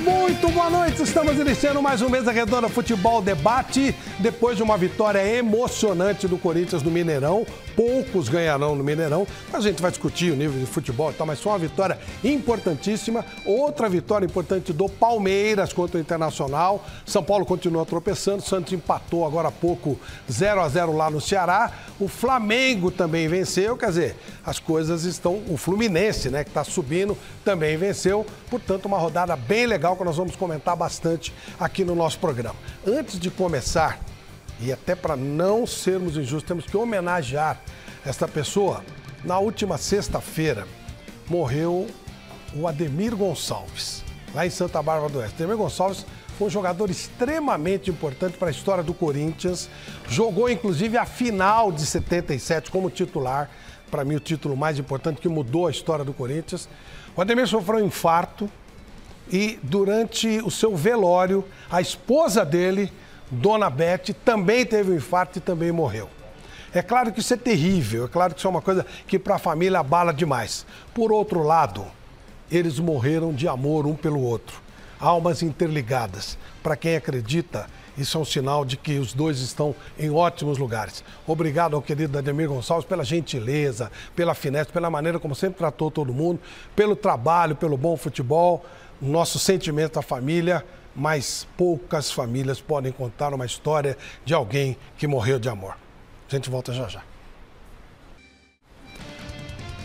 Muito boa noite, estamos iniciando mais um Mesa Redonda Futebol Debate. Depois de uma vitória emocionante do Corinthians no Mineirão, poucos ganharão no Mineirão, a gente vai discutir o nível de futebol e tal, mas foi uma vitória importantíssima. Outra vitória importante do Palmeiras contra o Internacional. São Paulo continua tropeçando, Santos empatou agora há pouco 0-0 lá no Ceará. O Flamengo também venceu, quer dizer, as coisas estão... O Fluminense, né, que está subindo, também venceu. Portanto, uma rodada bem legal que nós vamos comentar bastante aqui no nosso programa. Antes de começar, e até para não sermos injustos, temos que homenagear esta pessoa. Na última sexta-feira, morreu o Ademir Gonçalves, lá em Santa Bárbara do Oeste. Ademir Gonçalves foi um jogador extremamente importante para a história do Corinthians. Jogou, inclusive, a final de 77 como titular. Para mim, o título mais importante que mudou a história do Corinthians. O Ademir sofreu um infarto e, durante o seu velório, a esposa dele, Dona Bete, também teve um infarto e também morreu. É claro que isso é terrível, é claro que isso é uma coisa que para a família abala demais. Por outro lado, eles morreram de amor um pelo outro. Almas interligadas. Para quem acredita, isso é um sinal de que os dois estão em ótimos lugares. Obrigado ao querido Ademir Gonçalves pela gentileza, pela finesse, pela maneira como sempre tratou todo mundo, pelo trabalho, pelo bom futebol. Nosso sentimento à família, mas poucas famílias podem contar uma história de alguém que morreu de amor. A gente volta já já.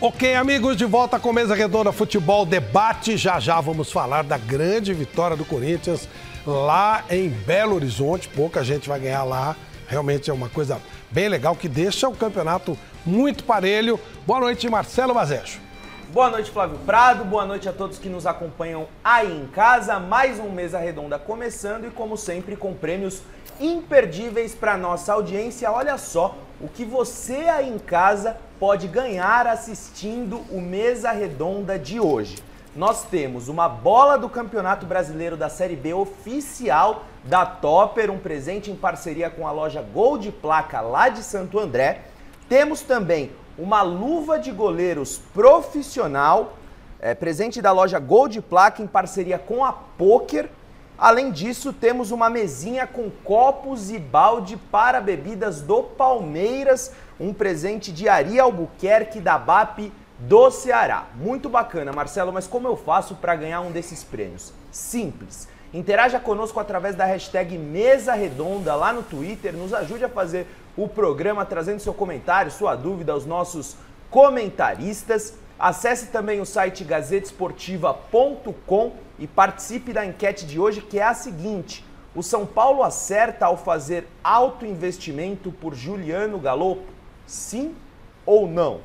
Ok, amigos, de volta com Mesa Redonda Futebol Debate. Já já vamos falar da grande vitória do Corinthians lá em Belo Horizonte. Pouca gente vai ganhar lá. Realmente é uma coisa bem legal que deixa o campeonato muito parelho. Boa noite, Marcelo Bazejo. Boa noite, Flávio Prado. Boa noite a todos que nos acompanham aí em casa. Mais um Mesa Redonda começando e, como sempre, com prêmios imperdíveis para nossa audiência. Olha só o que você aí em casa pode ganhar assistindo o Mesa Redonda de hoje. Nós temos uma bola do Campeonato Brasileiro da Série B oficial da Topper, um presente em parceria com a loja Gol de Placa lá de Santo André. Temos também uma luva de goleiros profissional, presente da loja Gol de Placa em parceria com a Poker. Além disso, temos uma mesinha com copos e balde para bebidas do Palmeiras, um presente de Ari Albuquerque da BAP do Ceará. Muito bacana, Marcelo, mas como eu faço para ganhar um desses prêmios? Simples. Interaja conosco através da hashtag Mesa Redonda lá no Twitter, nos ajude a fazer o programa trazendo seu comentário, sua dúvida aos nossos comentaristas. Acesse também o site gazetesportiva.com e participe da enquete de hoje, que é a seguinte: o São Paulo acerta ao fazer alto investimento por Juliano Galopo? Sim ou não?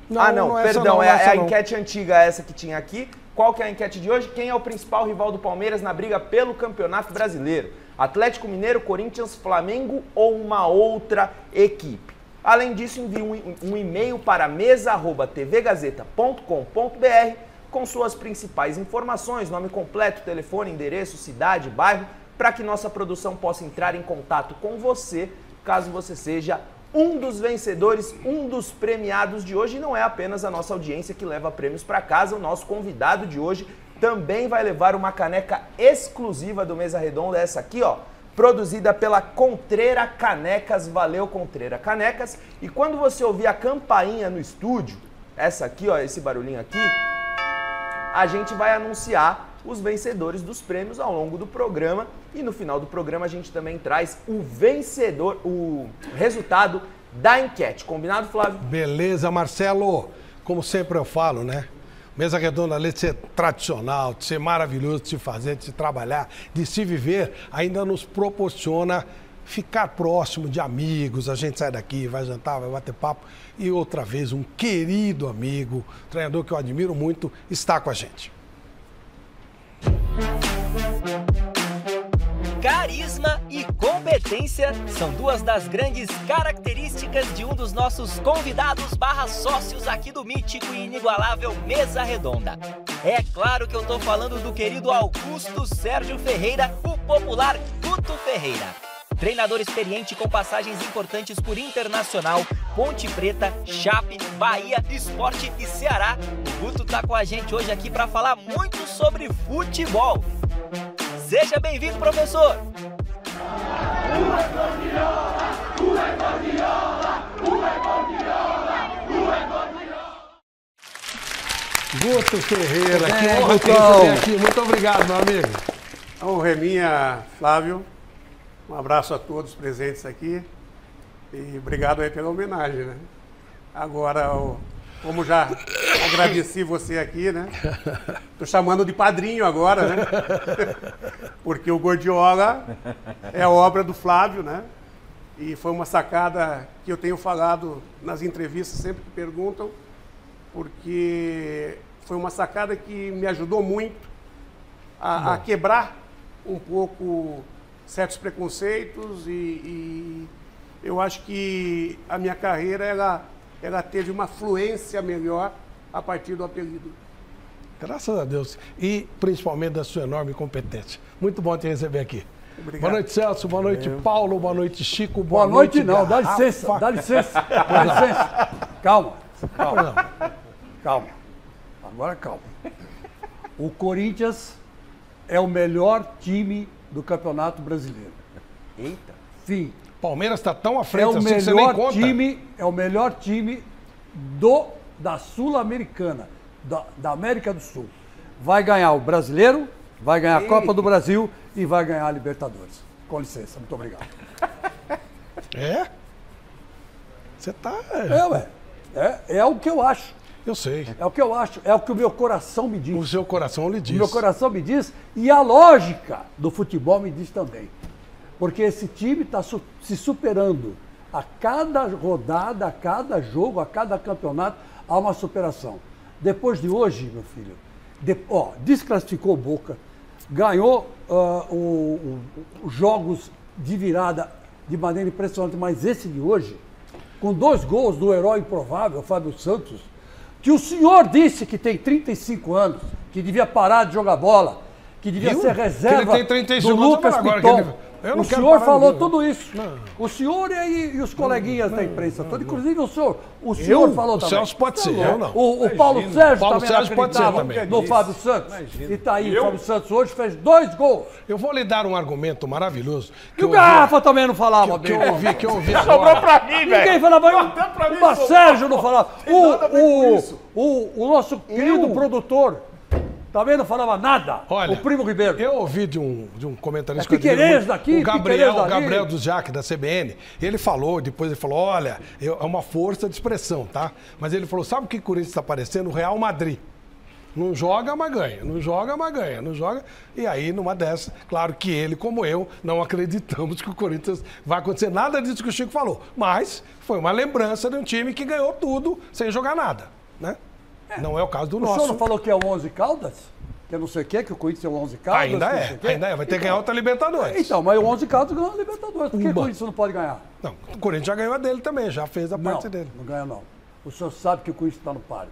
Não, perdão, é a enquete antiga essa que tinha aqui. Qual que é a enquete de hoje? Quem é o principal rival do Palmeiras na briga pelo Campeonato Brasileiro? Atlético Mineiro, Corinthians, Flamengo ou uma outra equipe? Além disso, envie um e-mail para mesa@tvgazeta.com.br com suas principais informações, nome completo, telefone, endereço, cidade, bairro, para que nossa produção possa entrar em contato com você, caso você seja um dos vencedores, um dos premiados de hoje. E não é apenas a nossa audiência que leva prêmios para casa, o nosso convidado de hoje também vai levar uma caneca exclusiva do Mesa Redonda, essa aqui, ó, produzida pela Contreira Canecas. Valeu, Contreira Canecas. E quando você ouvir a campainha no estúdio, essa aqui, ó, esse barulhinho aqui, a gente vai anunciar os vencedores dos prêmios ao longo do programa. E no final do programa a gente também traz o vencedor, o resultado da enquete. Combinado, Flávio? Beleza, Marcelo. Como sempre eu falo, né? Mesa Redonda, além de ser tradicional, de ser maravilhoso de se fazer, de se trabalhar, de se viver, ainda nos proporciona ficar próximo de amigos. A gente sai daqui, vai jantar, vai bater papo. E outra vez, um querido amigo, treinador que eu admiro muito, está com a gente. Carisma e competência são duas das grandes características de um dos nossos convidados /sócios aqui do mítico e inigualável Mesa Redonda. É claro que eu tô falando do querido Augusto Sérgio Ferreira, o popular Guto Ferreira. Treinador experiente com passagens importantes por Internacional, Ponte Preta, Chape, Bahia, Sport e Ceará. O Guto tá com a gente hoje aqui para falar muito sobre futebol. Seja bem-vindo, professor! Guto Ferreira, que honra ter você aqui. Muito obrigado, meu amigo. A honra é minha, Flávio. Um abraço a todos presentes aqui. E obrigado aí pela homenagem, né? Agora, como já agradeci você aqui, né? Tô chamando de padrinho agora, né? Porque o Gordiola é obra do Flávio, né? E foi uma sacada que eu tenho falado nas entrevistas sempre que perguntam, porque foi uma sacada que me ajudou muito a quebrar um pouco certos preconceitos e eu acho que a minha carreira ela teve uma fluência melhor a partir do apelido. Graças a Deus. E principalmente da sua enorme competência. Muito bom te receber aqui. Obrigado. Boa noite, Celso. Boa noite, Paulo. Boa noite, Chico. Boa noite, não. Dá licença. Dá licença. Dá licença. Calma. Calma. Agora calma. O Corinthians é o melhor time do Campeonato Brasileiro. Eita. Fim. Palmeiras está tão à frente assim que você nem conta. É o melhor time da Sul-Americana, da América do Sul. Vai ganhar o Brasileiro, vai ganhar a Copa do Brasil e vai ganhar a Libertadores. Com licença, muito obrigado. É? Você tá... É o que eu acho. Eu sei. É o que eu acho, é o que o meu coração me diz. O seu coração lhe diz. O meu coração me diz e a lógica do futebol me diz também. Porque esse time está se superando. A cada rodada, a cada jogo, a cada campeonato, há uma superação. Depois de hoje, meu filho, desclassificou o Boca, ganhou os jogos de virada de maneira impressionante, mas esse de hoje, com 2 gols do herói improvável, Fábio Santos, que o senhor disse que tem 35 anos, que devia parar de jogar bola, que devia ser reserva ele tem 35 do Lucas Piton. O senhor falou tudo isso. Não. O senhor e os coleguinhas da imprensa toda, inclusive o senhor falou também. O Celso pode ser, eu não. O Paulo Sérgio Paulo também Sérgio pode ser também. No Fábio Santos. E tá aí, o Fábio Santos hoje fez 2 gols. Eu vou lhe dar um argumento maravilhoso. E o Garrafa também não falava bem. Que eu ouvi agora. Sobrou pra mim, velho. Ninguém falava bem. O Sérgio não falava. O nosso querido produtor também não falava nada. Olha, o Primo Ribeiro. Eu ouvi de um comentarista Piquerez daqui, o Gabriel do Jaque, da CBN. Ele falou, depois ele falou, olha, é uma força de expressão, tá? Mas ele falou, sabe o que o Corinthians está parecendo? O Real Madrid. Não joga, mas ganha. Não joga, mas ganha. Não joga. E aí, numa dessas, claro que ele, como eu, não acreditamos que o Corinthians vai acontecer nada disso que o Chico falou. Mas foi uma lembrança de um time que ganhou tudo sem jogar nada, né? Não é o caso do nosso. O senhor não falou que é o 11 Caldas? Que eu não sei o que o Corinthians é o 11 Caldas? Ainda é. Vai ter que ganhar outra Libertadores. Então, mas o 11 Caldas ganhou a Libertadores. Por que o Corinthians não pode ganhar? Não, o Corinthians já ganhou a dele também, já fez a parte dele. Não ganha não. O senhor sabe que o Corinthians está no páreo.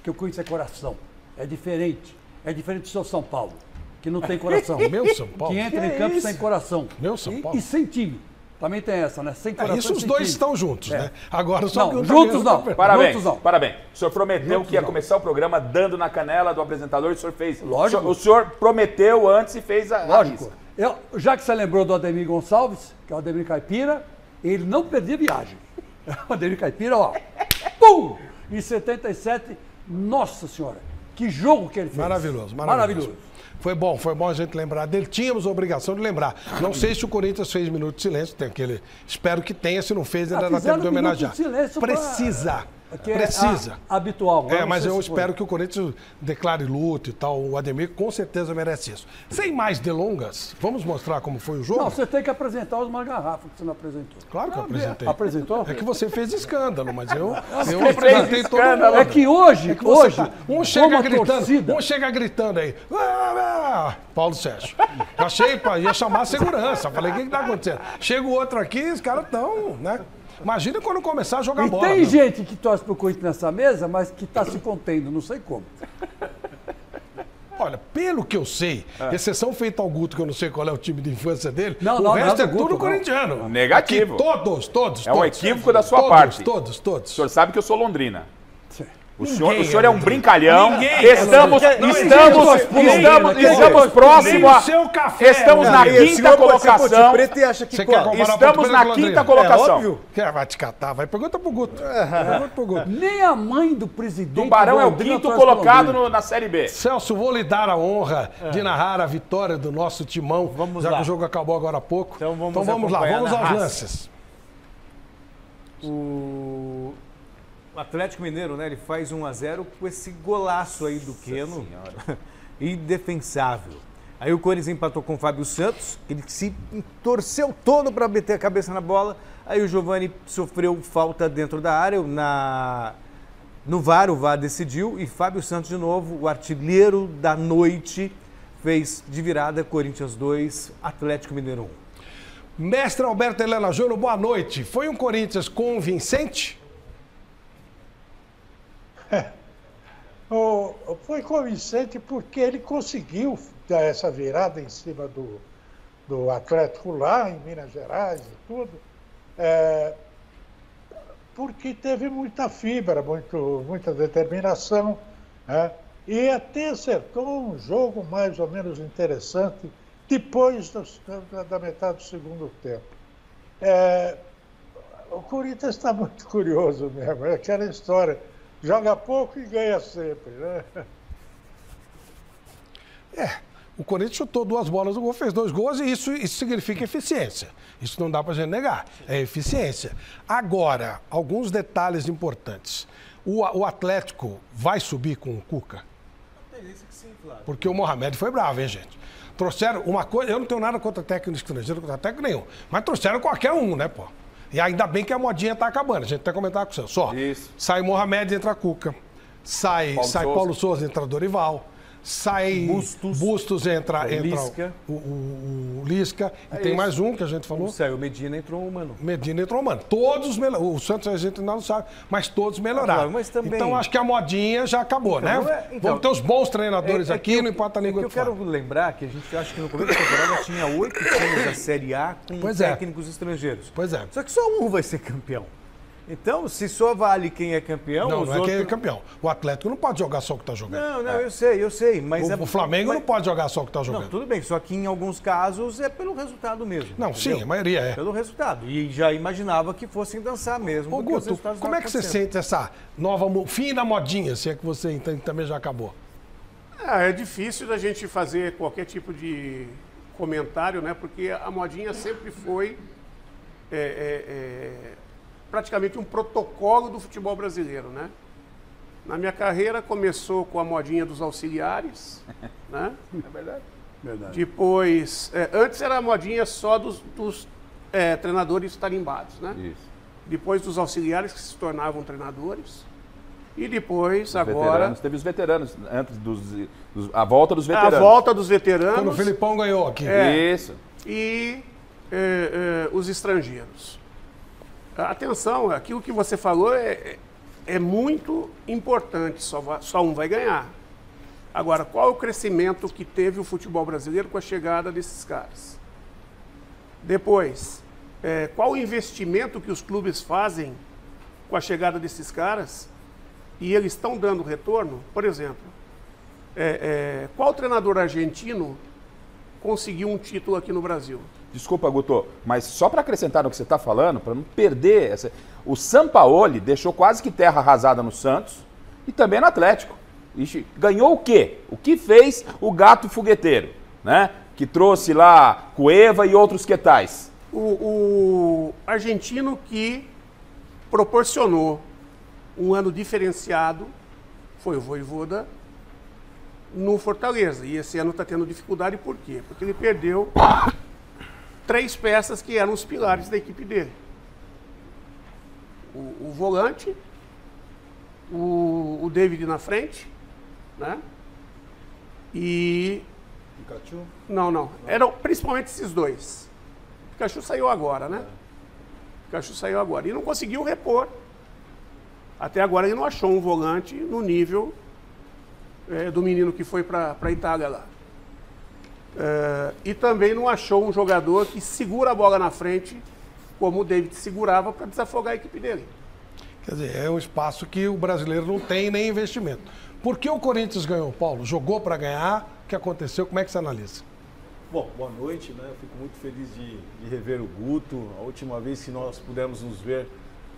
Que o Corinthians é coração. É diferente. É diferente do seu São Paulo, que não tem coração. Meu São Paulo? Que entra em campo sem coração. Meu São Paulo? E sem time. Também tem essa, né? Sem coração. Isso os dois estão juntos, né? Agora só que juntos não. Parabéns. Parabéns. O senhor prometeu que ia começar o programa dando na canela do apresentador e o senhor fez. Lógico. O senhor prometeu antes e fez a lógico. Já que você lembrou do Ademir Gonçalves, que é o Ademir Caipira, ele não perdia viagem. O Ademir Caipira, ó. Pum! Em 77, nossa senhora, que jogo que ele fez. Maravilhoso. Foi bom a gente lembrar dele. Tínhamos a obrigação de lembrar. Não sei se o Corinthians fez minuto de silêncio, tem aquele. Espero que tenha, se não fez, ainda dá tempo de homenagear. Precisa. Habitual. Mas eu espero que o Corinthians declare luta e tal. O Ademir com certeza merece isso. Sem mais delongas, vamos mostrar como foi o jogo? Não, você tem que apresentar os garrafas que você não apresentou. Claro que eu apresentei. Apresentou? É que você fez escândalo, mas eu apresentei todo mundo. É que hoje um chega gritando aí. Paulo Sérgio. Eu achei, ia chamar a segurança. Falei, o que está acontecendo? Chega o outro aqui, os caras estão, né? Imagina quando começar a jogar bola. E tem gente que torce pro Corinthians nessa mesa, mas que está se contendo, não sei como. Olha, pelo que eu sei, exceção feita ao Guto, que eu não sei qual é o time de infância dele, Não, o não, resto não é é do Guto, tudo não. corintiano. Negativo. Aqui, todos. É um equívoco da sua todos, parte. Todos. O senhor sabe que eu sou Londrina. O senhor Ninguém é um Londrina. brincalhão. Ninguém Estamos próximo a... seu café, Estamos na quinta colocação. Preto e acha que Você quer comparar Estamos Ponte Preta na com quinta Londrina? colocação. óbvio. Vai te catar, vai. Pergunta pro Guto. Pergunta pro Guto. Nem a mãe do presidente. Tubarão é o Londrina quinto torce pro colocado Londrina. na Série B. Celso, vou lhe dar a honra de narrar a vitória do nosso timão, Vamos já lá. que o jogo acabou agora há pouco. Então vamos lá, acompanhar vamos na aos raça. lances. O Atlético Mineiro, né? Ele faz 1-0 com esse golaço aí do Keno. Indefensável. Aí o Corinthians empatou com o Fábio Santos, ele se torceu todo para meter a cabeça na bola. Aí o Giovani sofreu falta dentro da área, no VAR, o VAR decidiu. E Fábio Santos, de novo, o artilheiro da noite, fez de virada Corinthians 2, Atlético Mineiro 1. Mestre Alberto Helena Júnior, boa noite. Foi um Corinthians convincente? Foi convincente porque ele conseguiu dar essa virada em cima do Atlético lá em Minas Gerais e tudo, porque teve muita fibra, muita determinação, né? E até acertou um jogo mais ou menos interessante depois da metade do segundo tempo. O Corinthians está muito curioso mesmo, é aquela história. Joga pouco e ganha sempre, né? O Corinthians chutou 2 bolas no gol, fez 2 gols e isso significa eficiência. Isso não dá pra gente negar, é eficiência. Agora, alguns detalhes importantes. O Atlético vai subir com o Cuca? Porque o Mohamed foi bravo, hein, gente? Trouxeram uma coisa, eu não tenho nada contra técnico estrangeiro, contra técnico nenhum, mas trouxeram qualquer um, né, pô? E ainda bem que a modinha tá acabando. A gente até comentar com o senhor. Só. Isso. Sai Mohamed, entra Cuca. Sai Paulo Souza, entra Dorival. Sai Bustos, entra Lisca. o Lisca. E tem mais um que a gente falou. Saiu Medina, entrou o Mano. Medina entrou, mano. Todos melhoraram. O Santos a gente ainda não sabe, mas todos melhoraram. Claro, mas também... Então acho que a modinha já acabou, né? Vamos ter os bons treinadores aqui, não importa a língua que eu quero lembrar que a gente acha que no começo da temporada tinha 8 times da Série A com técnicos estrangeiros. Pois é. Só que só um vai ser campeão. Então, se só vale quem é campeão... Não, os não é outros... quem é campeão. O Atlético não pode jogar só o que tá jogando. Não, eu sei. Mas O Flamengo não pode jogar só o que tá jogando. Não, tudo bem, só que em alguns casos é pelo resultado mesmo. Não, entendeu? sim, a maioria é. Pelo resultado. E já imaginava que fossem dançar mesmo. Ô, porque os Guto, resultados como é que você estavam sente essa nova... fim da modinha, se é que você entende que também já acabou? É difícil da gente fazer qualquer tipo de comentário, né? Porque a modinha sempre foi praticamente um protocolo do futebol brasileiro, né? Na minha carreira começou com a modinha dos auxiliares, né? É verdade. Depois, antes era a modinha só dos treinadores tarimbados, né? Isso. Depois dos auxiliares que se tornavam treinadores. E depois, Os agora... veteranos, teve os veteranos, antes a volta dos veteranos. A volta dos veteranos. Quando o Filipão ganhou aqui. Isso. E os estrangeiros. Atenção, aquilo que você falou é muito importante, só um vai ganhar. Agora, qual é o crescimento que teve o futebol brasileiro com a chegada desses caras? Depois, qual o investimento que os clubes fazem com a chegada desses caras e eles estão dando retorno? Por exemplo, qual treinador argentino conseguiu um título aqui no Brasil? Desculpa, Guto, mas só para acrescentar no que você está falando, para não perder, o Sampaoli deixou quase que terra arrasada no Santos e também no Atlético. E ganhou o quê? O que fez o gato fogueteiro, né? Que trouxe lá Cueva e outros que tais. O argentino que proporcionou um ano diferenciado foi o Vojvoda no Fortaleza. E esse ano está tendo dificuldade por quê? Porque ele perdeu 3 peças que eram os pilares da equipe dele. O volante, o David na frente, né? E... Pikachu? Não. Eram principalmente esses 2. O Pikachu saiu agora, né? Pikachu saiu agora. E não conseguiu repor. Até agora ele não achou um volante no nível do menino que foi para a Itália lá. E também não achou um jogador que segura a bola na frente, como o David segurava, para desafogar a equipe dele. Quer dizer, é um espaço que o brasileiro não tem nem investimento. Por que o Corinthians ganhou, Paulo? Jogou para ganhar? O que aconteceu? Como é que você analisa? Bom, boa noite, né? Eu fico muito feliz de rever o Guto. A última vez que nós pudemos nos ver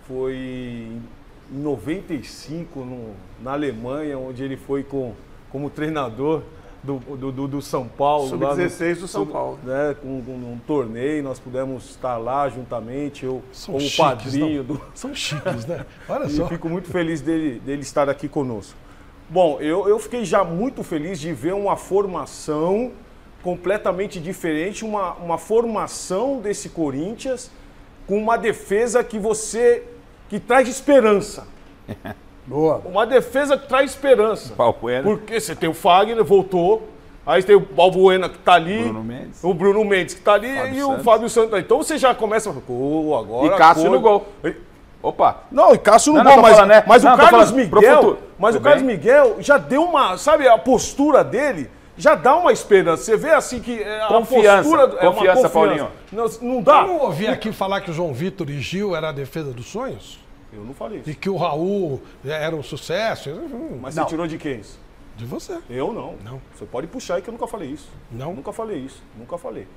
foi em 95, na Alemanha, onde ele foi como treinador do São Paulo. Sub-16 do São Paulo. Né, com um torneio, nós pudemos estar lá juntamente, eu como chiques, padrinho. São chiques, né? Olha só. E fico muito feliz dele estar aqui conosco. Bom, eu fiquei já muito feliz de ver uma formação completamente diferente, uma formação desse Corinthians com uma defesa que traz esperança. Boa. Uma defesa que traz esperança. Balbuena. Porque você tem o Fagner, voltou. Aí tem o Balbuena que tá ali. Bruno Mendes. O Bruno Mendes que tá ali e o Fábio Santos. Então você já começa a falar, agora. E Cássio no gol. Opa. Não, e Cássio no Não, gol, falando, né? mas Não, o tô Carlos falando Miguel. Mas Tudo o Carlos bem? Miguel já deu uma. Sabe, a postura dele já dá uma esperança. Você vê assim que Confiança. a postura é uma Confiança, Paulinho. Não dá. Eu não ouvi aqui falar que o João Vitor e Gil era a defesa dos sonhos? Eu não falei isso. E que o Raul era um sucesso? Mas você tirou de quem isso? De você. Eu não. Não. Você pode puxar aí que eu nunca falei isso. Não? Nunca falei isso. Nunca falei.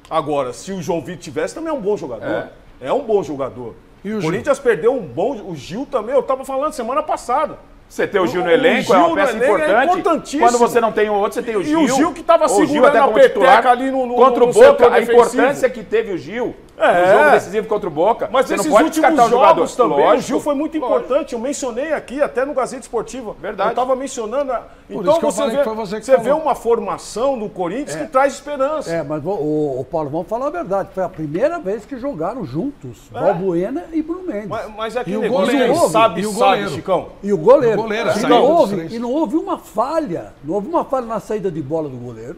Agora, se o João Vitor tivesse, também é um bom jogador. É um bom jogador. E o O Gil? Corinthians perdeu um bom... O Gil também, eu tava falando semana passada. Você tem o Gil no O elenco, Gil é uma no peça elenco é importante. importantíssimo. Quando você não tem o outro, você tem o Gil. E o Gil que tava O Gil segurando até a como peteca titular. ali contra o no setor Boca, a defensivo. importância que teve o Gil no jogo decisivo contra o Boca. Mas você não esses pode últimos descartar o jogador. jogos também, Lógico, o Gil foi muito importante. Eu mencionei aqui, até no Gazeta Esportiva. Verdade. Eu estava mencionando. isso Então que eu você falei vê, que foi você que você vê falou. uma formação do Corinthians que traz esperança. Mas o Paulo, vamos falar a verdade. Foi a primeira vez que jogaram juntos, Balbuena e Bruno Mendes. Mas é aquele E o negócio goleiro? quem sabe, E o sabe, goleiro? Chicão. E o goleiro. O goleiro, e, saiu não dos houve, três. e não houve uma falha. Não houve uma falha na saída de bola do goleiro.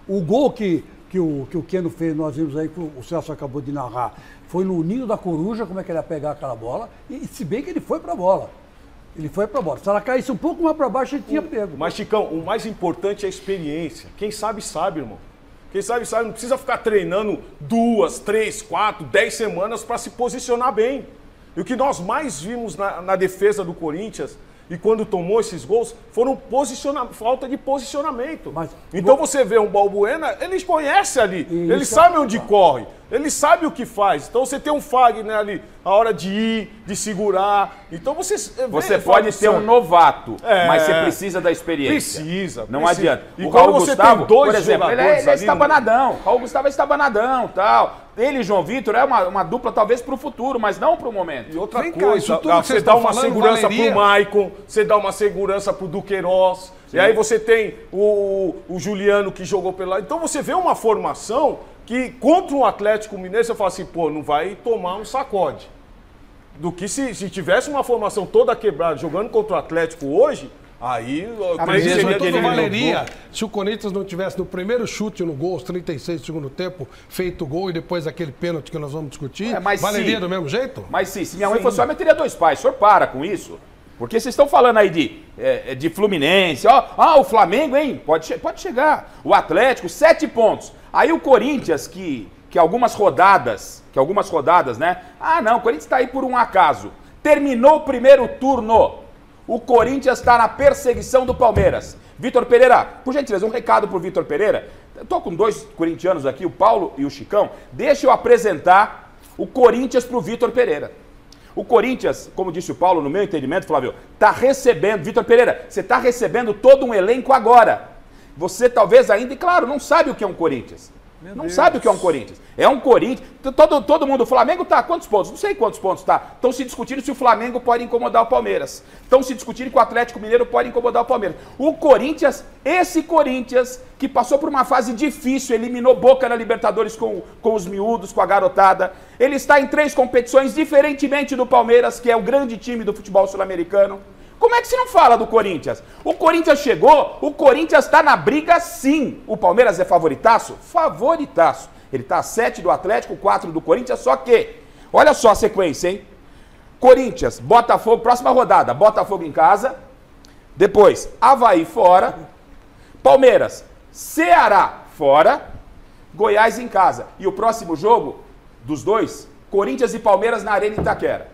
O gol que o Keno fez, nós vimos aí, que o Celso acabou de narrar, foi no ninho da coruja, como é que ele ia pegar aquela bola. E se bem que ele foi pra bola. Ele foi pra bola. Se ela caísse um pouco mais pra baixo, ele tinha pego. Mas, Chicão, o mais importante é a experiência. Quem sabe, sabe, irmão. Quem sabe, sabe. Não precisa ficar treinando 2, 3, 4, 10 semanas para se posicionar bem. E o que nós mais vimos na defesa do Corinthians, e quando tomou esses gols, foram falta de posicionamento. Então você vê um Balbuena, eles conhecem ali, eles sabem onde corre, eles sabem o que faz. Então você tem um Fagner ali, a hora de ir, de segurar. Então você pode ter um novato, mas você precisa da experiência. Não adianta. E o quando Raul você Gustavo, tem dois por exemplo, ele jogadores é ali estabanadão. Raul Gustavo é estabanadão, tal. Ele e João Vitor é uma dupla talvez para o futuro, mas não para o momento. E outra Vem cá, coisa, isso tudo que você vocês dá estão uma falando segurança valeria? pro Maicon, você dá uma segurança pro Duqueiroz, e aí você tem o Juliano que jogou pela... Então você vê uma formação que contra um Atlético Mineiro você fala assim, pô, não vai tomar um sacode. Do que se tivesse uma formação toda quebrada jogando contra o Atlético hoje, aí... Mas isso seria tudo aquele- valeria se o Corinthians não tivesse no primeiro chute no gol, aos 36 do segundo tempo, feito o gol e depois aquele pênalti que nós vamos discutir, Mas valeria sim. do mesmo jeito? Mas sim, se minha mãe fosse homem, eu teria 2 pais. O senhor para com isso. Porque vocês estão falando aí de Fluminense. O Flamengo, hein? Pode chegar. O Atlético, 7 pontos. Aí o Corinthians, que algumas rodadas, né? Não, o Corinthians está aí por um acaso. Terminou o primeiro turno. O Corinthians está na perseguição do Palmeiras. Vitor Pereira, por gentileza, um recado pro Vitor Pereira. Eu tô com 2 corintianos aqui, o Paulo e o Chicão. Deixa eu apresentar o Corinthians pro Vitor Pereira. O Corinthians, como disse o Paulo, no meu entendimento, Flávio, está recebendo, Vitor Pereira, você está recebendo todo um elenco agora. Você talvez ainda, e claro, não sabe o que é um Corinthians. Não sabe o que é um Corinthians. É um Corinthians. Todo mundo, o Flamengo tá quantos pontos? Não sei quantos pontos tá. Estão se discutindo se o Flamengo pode incomodar o Palmeiras. Estão se discutindo que o Atlético Mineiro pode incomodar o Palmeiras. O Corinthians, esse Corinthians, que passou por uma fase difícil, eliminou Boca na Libertadores com os miúdos, com a garotada. Ele está em 3 competições, diferentemente do Palmeiras, que é o grande time do futebol sul-americano. Como é que se não fala do Corinthians? O Corinthians chegou, o Corinthians está na briga sim. O Palmeiras é favoritaço? Favoritaço. Ele está a 7 do Atlético, 4 do Corinthians, só que, olha só a sequência, hein? Corinthians, Botafogo, próxima rodada, Botafogo em casa, Depois, Avaí fora. Palmeiras, Ceará fora. Goiás em casa. E o próximo jogo dos dois, Corinthians e Palmeiras na Arena Itaquera.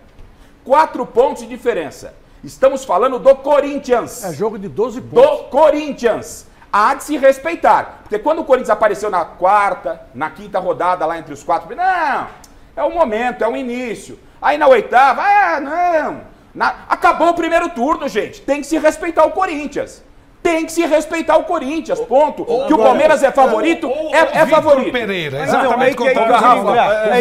4 pontos de diferença. Estamos falando do Corinthians. É jogo de 12 pontos. Do Corinthians. Há de se respeitar. Porque quando o Corinthians apareceu na quarta, na quinta rodada, lá entre os 4, não, é o momento, é o início. Aí na oitava, acabou o primeiro turno, gente. Tem que se respeitar o Corinthians. Tem que se respeitar o Corinthians, ponto. Que o Palmeiras é favorito, é favorito. Vitor Pereira, exatamente como o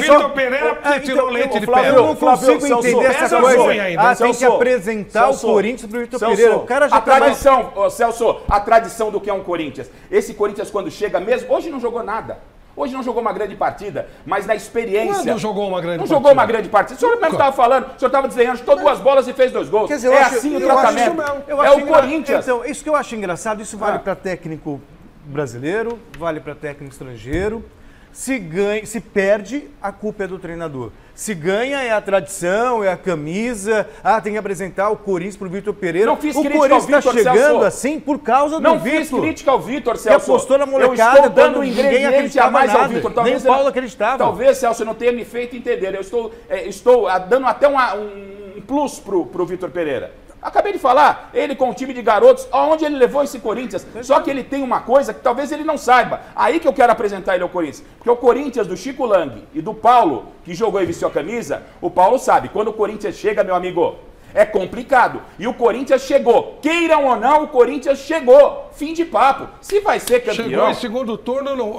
Vitor Pereira porque tirou leite de pedra. Eu não consigo entender essa coisa. Tem que apresentar o Corinthians pro Vitor Pereira. O cara já a tradição, Celso, a tradição do que é um Corinthians. Esse Corinthians, quando chega mesmo, hoje não jogou nada. Hoje não jogou uma grande partida, mas na experiência... Quando jogou uma grande partida? Não jogou uma grande partida. O senhor mesmo estava falando, o senhor estava desenhando, chutou 2 bolas e fez 2 gols. Quer dizer, assim o tratamento. É o Corinthians. Então, isso que eu acho engraçado, isso vale para técnico brasileiro, vale para técnico estrangeiro. Se ganha, se perde, a culpa é do treinador. Se ganha, é a tradição, é a camisa. Tem que apresentar o Corinthians pro Vitor Pereira. Não fiz o crítica Corinthians ao Vitor, chegando Celso. assim por causa Não do Vitor. Não fiz crítica ao Vitor, Celso. Que apostou na molecada. Eu estou dando um ingrediente a mais nada. ao Vitor. Nem o Paulo acreditava. Talvez, Celso, não tenha me feito entender. Eu estou dando até um plus pro Vitor Pereira. Acabei de falar, ele com o time de garotos, aonde ele levou esse Corinthians. Só que ele tem uma coisa que talvez ele não saiba. Aí que eu quero apresentar ele ao Corinthians. Porque o Corinthians do Chico Lang e do Paulo, que jogou e vestiu a camisa, o Paulo sabe, quando o Corinthians chega, meu amigo, é complicado. E o Corinthians chegou. Queiram ou não, o Corinthians chegou. Fim de papo. Se vai ser campeão... Chegou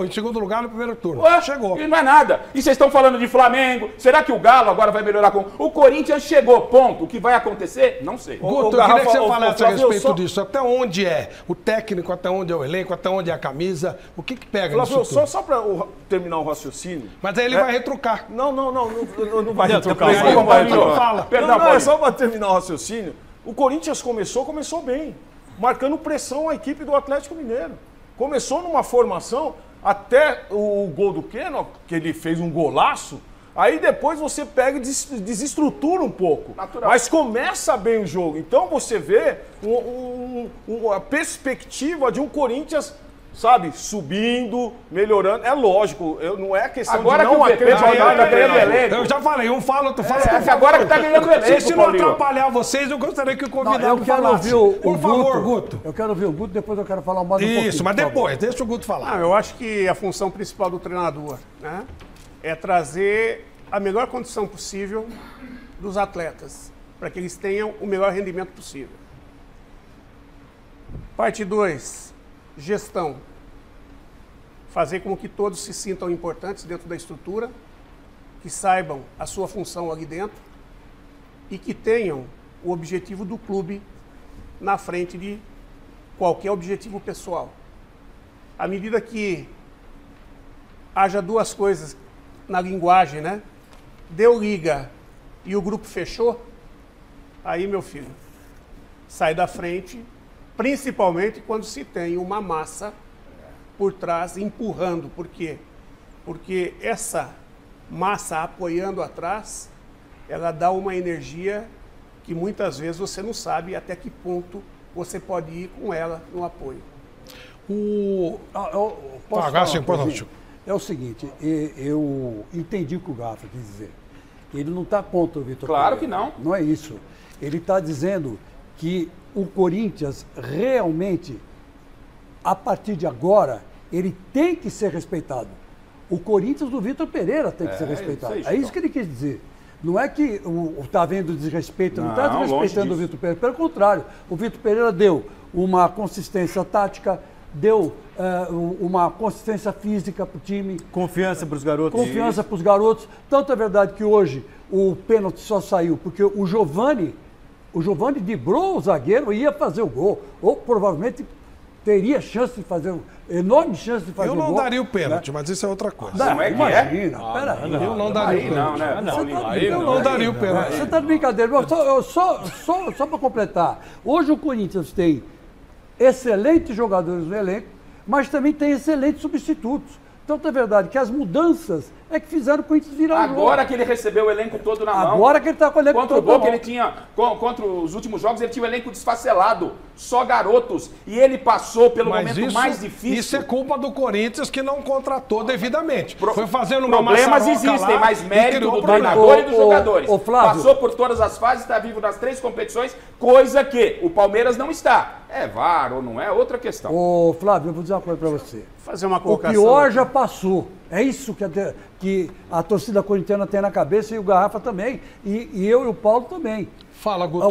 em segundo lugar no primeiro turno. Chegou. E não é nada. E vocês estão falando de Flamengo. Será que o Galo agora vai melhorar com... O Corinthians chegou, ponto. O que vai acontecer? Não sei. Guto, eu queria que você falasse a respeito disso. Até onde é o técnico, até onde é o elenco, até onde é a camisa. O que pega Flávio, nisso tudo? Só para terminar o raciocínio... Mas aí ele vai retrucar. Não vai retrucar. Perdão, não, é só para terminar o raciocínio. O Corinthians começou bem. Marcando pressão à equipe do Atlético Mineiro. Começou numa formação, até o gol do Keno, que ele fez um golaço, aí depois você pega e desestrutura um pouco. Natural. Mas começa bem o jogo. Então você vê a perspectiva de um Corinthians, sabe, subindo, melhorando. É lógico, não é questão agora de não acreditar. Eu já falei, um fala, outro fala. Agora que tá ganhando elenco, se não atrapalhar vocês, eu gostaria que o convidado falasse. Por favor, Guto. Eu quero ouvir o Guto, depois eu quero falar mais um pouquinho. Isso, mas depois, deixa o Guto falar. Eu acho que a função principal do treinador, né, é trazer a melhor condição possível dos atletas, para que eles tenham o melhor rendimento possível. Parte 2. Gestão. Fazer com que todos se sintam importantes dentro da estrutura, que saibam a sua função ali dentro e que tenham o objetivo do clube na frente de qualquer objetivo pessoal. À medida que haja 2 coisas na linguagem, né? Deu liga e o grupo fechou, aí, meu filho, sai da frente, principalmente quando se tem uma massa por trás empurrando. Por quê? Porque essa massa apoiando atrás, ela dá uma energia que muitas vezes você não sabe até que ponto você pode ir com ela no apoio. É o seguinte, eu entendi o que o Gafa quis dizer. Ele não está contra o Vitor Pereira. Claro que não. Não é isso. Ele está dizendo que o Corinthians realmente, a partir de agora, ele tem que ser respeitado. O Corinthians do Vitor Pereira tem que ser respeitado. É isso que ele quis dizer. Não é que está havendo desrespeito, não está desrespeitando o Vitor Pereira. Pelo contrário, o Vitor Pereira deu uma consistência tática, deu uma consistência física para o time. Confiança para os garotos. Confiança para os garotos. Tanto é verdade que hoje o pênalti só saiu porque o Giovani driblou o zagueiro e ia fazer o gol. Ou provavelmente teria chance de fazer, enorme chance de fazer o gol. Eu não daria o pênalti, mas isso é outra coisa. Como é que imagina, peraí. Eu não daria o pênalti. Eu não daria o pênalti. Você está de brincadeira. Só para completar. Hoje o Corinthians tem excelentes jogadores no elenco, mas também tem excelentes substitutos. Tanto é verdade que as mudanças é que fizeram o Corinthians virar o jogo. Agora que ele recebeu o elenco todo na mão. Agora que ele tá com o elenco contra todo o Boca, na mão. ele tinha, contra os últimos jogos, ele tinha o elenco desfacelado. Só garotos. E ele passou pelo momento mais difícil. Isso é culpa do Corinthians que não contratou devidamente. Foi fazendo uma Problemas maçaroca existem, lá mas e mérito criou do problema. treinador e dos jogadores. Flávio. Passou por todas as fases, está vivo nas 3 competições, coisa que o Palmeiras não está. É VAR ou não é, outra questão. Ô, Flávio, eu vou dizer uma coisa pra você. Fazer uma O colocação. pior já passou. É isso que a torcida corintiana tem na cabeça e o Garrafa também. E eu e o Paulo também. Fala, Guto.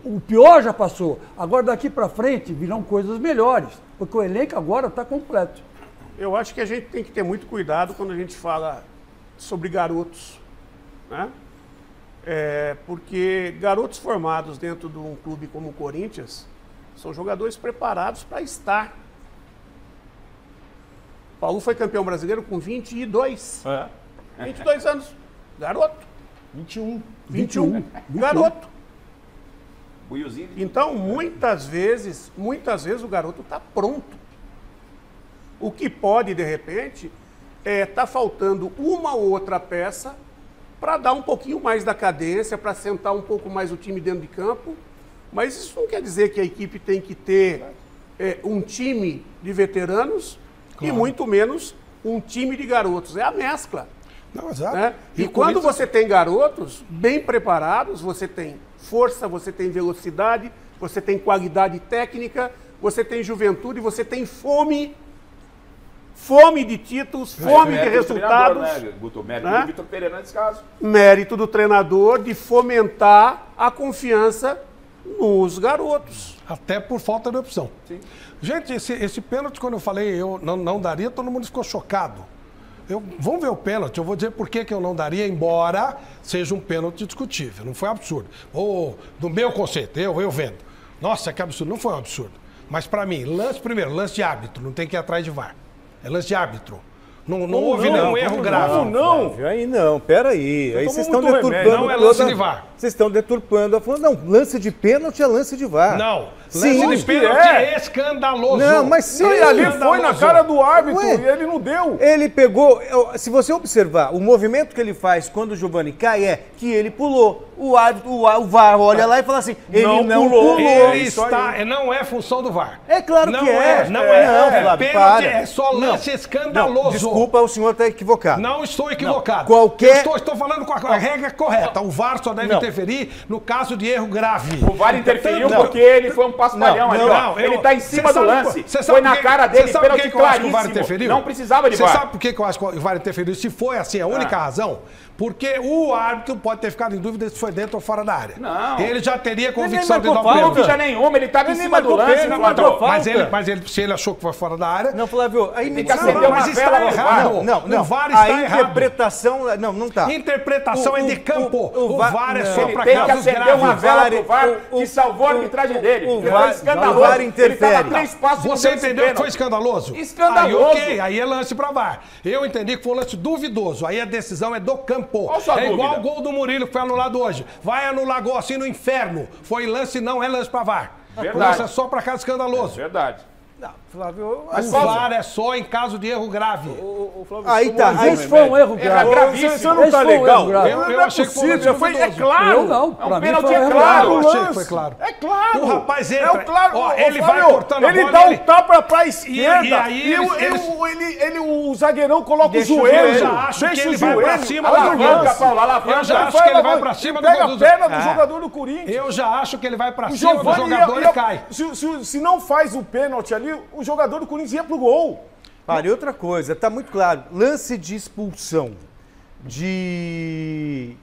O pior já passou. Agora daqui pra frente virão coisas melhores. Porque o elenco agora está completo. Eu acho que a gente tem que ter muito cuidado quando a gente fala sobre garotos, né? Porque garotos formados dentro de um clube como o Corinthians são jogadores preparados para estar. Paulo foi campeão brasileiro com 22. 22 anos. Garoto. 21. Garoto. Buiozinho. Então, muitas vezes o garoto está pronto. O que pode, de repente, tá faltando uma ou outra peça para dar um pouquinho mais da cadência, para sentar um pouco mais o time dentro de campo. Mas isso não quer dizer que a equipe tem que ter um time de veteranos e muito menos um time de garotos. É a mescla. Não, exato. Né? E quando você tem garotos bem preparados, você tem força, você tem velocidade, você tem qualidade técnica, você tem juventude, você tem fome de títulos, fome de resultados. Né, Guto? Mérito né? do Vitor Pereira nesse caso. Mérito do treinador de fomentar a confiança nos garotos. Até por falta de opção. Sim. Gente, esse pênalti, quando eu falei eu não daria, todo mundo ficou chocado. Vamos ver o pênalti, eu vou dizer por que eu não daria, embora seja um pênalti discutível. Não foi absurdo. Do meu conceito, eu vendo. Nossa, que absurdo. Não foi um absurdo. Mas pra mim, lance de árbitro, não tem que ir atrás de VAR. É lance de árbitro. Não houve nenhum erro grave. Aí não, peraí. Aí vocês estão deturpando. Não é lance de VAR. Vocês estão deturpando. Não, lance de pênalti é lance de VAR. Não, Sim, lance de pênalti é escandaloso. Não, mas sim. E ali foi na cara do árbitro Ué. e ele não deu. Ele pegou. Se você observar, o movimento que ele faz quando o Giovani cai é que ele pulou. O árbitro, o VAR olha lá e fala assim: ele não pulou. Não é função do VAR. É claro que é. Não é. Flávio, Pênalti para. é só lance escandaloso. Não, desculpa, o senhor está equivocado. Não estou equivocado. Qualquer- Eu estou falando com a regra correta. O VAR só deve interferir no caso de erro grave. O VAR interferiu porque ele foi um paspalhão ali, ó. Ele tá em cima do lance. Foi na cara dele, Você sabe por pênalti que eu acho que o VAR claríssimo. interferiu? Não precisava de Você VAR. sabe por que eu acho que o VAR interferiu? Se foi assim, a única razão, porque o árbitro pode ter ficado em dúvida se foi dentro ou fora da área. Não. Ele já teria convicção de marcou dar o falta. pênalti. Dúvida nenhuma, ele tava em Ele cima do marcou lance, pênalti, Flávio. marcou falta. Mas se ele achou que foi fora da área... Não, Flávio, aí Tem que acender uma mas vela está no errado. Não, O VAR está a errado. interpretação. Não tá. Interpretação é de campo. O VAR é só Ele para tem que casos acender uma graves. vela pro VAR que salvou a arbitragem dele. o Ele VAR- foi escandaloso. o VAR Ele interfere. tava 3 passos Você no desse entendeu que foi pênalti. escandaloso? Escandaloso. Aí ok, aí é lance pra VAR. Eu entendi que foi um lance duvidoso. Aí a decisão é do campo. Qual a sua igual dúvida? o gol do Murilo que foi anulado hoje. Vai anular gol assim no inferno. Foi lance, não é lance pra VAR. Verdade. O lance é só pra caso escandaloso. Verdade. Flávio, O VAR é só em caso de erro grave. aí tá. Aí Esse foi um erro Era grave. gravíssimo. Você não Esse tá foi um erro legal. grave. Eu achei que foi um lance É duvidoso. claro. Eu não, É um pra mim pênalti, foi um é erro claro. grave. Eu achei que lance. foi claro. É claro. O rapaz entra. É o claro. Ó, Ô, ele Flávio, vai cortando a ele bola. dá um tapa pra esquerda. E aí o zagueirão coloca Deixa o o joelho. joelho. Eu já acho que Deixa ele o vai pra joelho. cima Olha do o zagueiro. lance. Paulo, lá Eu já vai, acho que ele vai pra cima do Pega a jogador. perna do jogador do Corinthians. Eu já acho que ele vai pra O cima do Giovani jogador e cai. Se não faz o pênalti ali, o jogador do Corinthians ia pro gol. Para, e outra coisa, tá muito claro. Lance de expulsão, de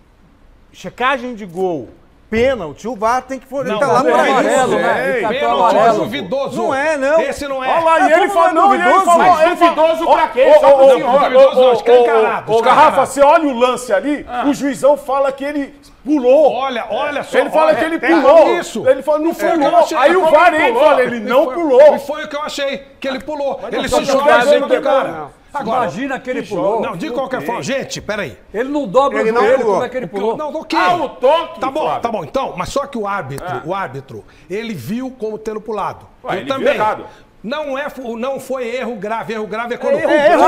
checagem de gol, pênalti, o VAR tem que... Ele tá lá não pra é isso. amarelo, né? Cartão Pênalti é amarelo. duvidoso. Não é, não. Esse não é. Olha lá, e ele falou, não é duvidoso? Mas duvidoso pra quê? Só pro senhor. duvidoso não, escancarado, Ô, escancarado. Garrafa, você olha o lance ali, o juizão fala que ele pulou. Olha só. Ele fala que ele é pulou. isso. Ele fala, não Foi o que eu pulou. achei. Aí o Como VAR ele entra e pulou? fala, ele não E pulou. foi o que eu achei, que ele pulou. Ele só se que joga eu em cima vejo do cara. não. Agora, Imagina aquele pulou. não, de qualquer forma. Gente, peraí. Ele não dobra Ele o não joelho, pulou. como é que ele pulou? Não, ok. Ah, o toque, Tá bom, Flávio. tá bom. Então, mas só que o árbitro, ele viu como tendo pulado. Ué, Eu ele viu também. errado. Não foi erro grave. Erro grave é quando... Erro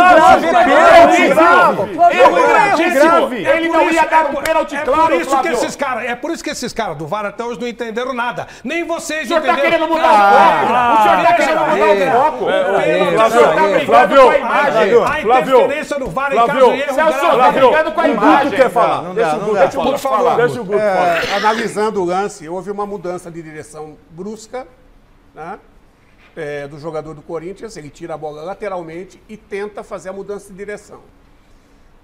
grave. Ele não ia dar um pênalti claro, É por isso que esses caras do VAR até hoje não entenderam nada. Nem vocês O entenderam. senhor tá querendo mudar o senhor tá querendo mudar o foco. O senhor tá brigando com a imagem. A interferência do VAR em caso de erro grave. O senhor tá brigando com a imagem. quer falar? Deixa o Guto falar. Deixa o Guto falar. Analisando o lance, houve uma mudança de direção brusca, né? Do jogador do Corinthians, ele tira a bola lateralmente e tenta fazer a mudança de direção.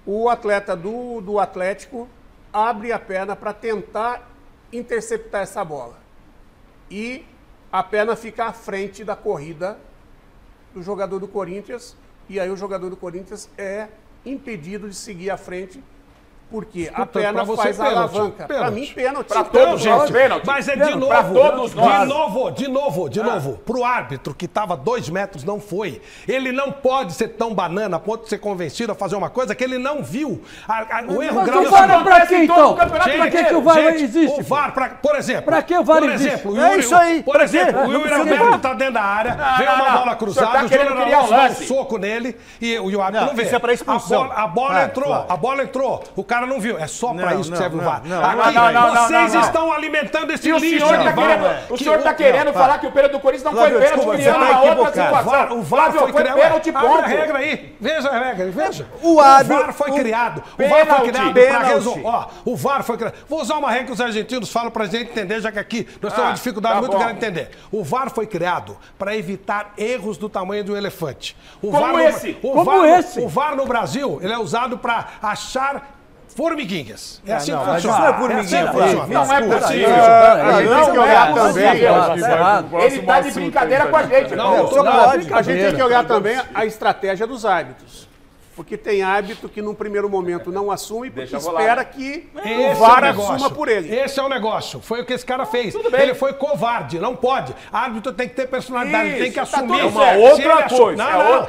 O atleta do Atlético abre a perna para tentar interceptar essa bola. E a perna fica à frente da corrida do jogador do Corinthians, e aí o jogador do Corinthians é impedido de seguir à frente, porque a perna faz a alavanca. Para mim, pênalti. Para todos nós, pênalti. Mas é de novo. Para todos nós. De novo. Pro árbitro que estava 2 metros, não foi. Ele não pode ser tão banana a ponto de ser convencido a fazer uma coisa que ele não viu. O erro grave... Mas o VAR é pra quê, então? Pra que o VAR existe? O VAR, por exemplo... Pra que o VAR existe? É isso aí. Por exemplo, o Yuri Alberto tá dentro da área, vem uma bola cruzada, o Júnior Alonso dá um soco nele e o árbitro não vê. Isso é pra expulsão. A bola entrou. O cara não viu. É só pra isso que serve o VAR. Vocês estão alimentando esse lixo. O senhor tá querendo falar que o pênalti do Corinthians não foi pênalti, criando uma outra situação. O VAR foi criado. Pênalti, ponto. Abre a regra aí. Veja a regra, veja. O VAR foi criado. O VAR foi criado pra resolver. O VAR foi criado. Vou usar uma regra que os argentinos falam pra gente entender, já que aqui nós temos uma dificuldade muito grande de entender. O VAR foi criado para evitar erros do tamanho de um elefante. Como esse? O VAR no Brasil, ele é usado para achar formiguinhas. É assim que funciona. Isso não é formiguinha. Não é possível. Ele tá de brincadeira com a gente. A gente tem que olhar também a estratégia dos árbitros. Porque tem árbitro que num primeiro momento não assume, porque espera que o VAR assuma por ele. Esse é o negócio. Foi o que esse cara fez. Ele foi covarde, não pode. Árbitro tem que ter personalidade, tem que assumir. É uma outra coisa.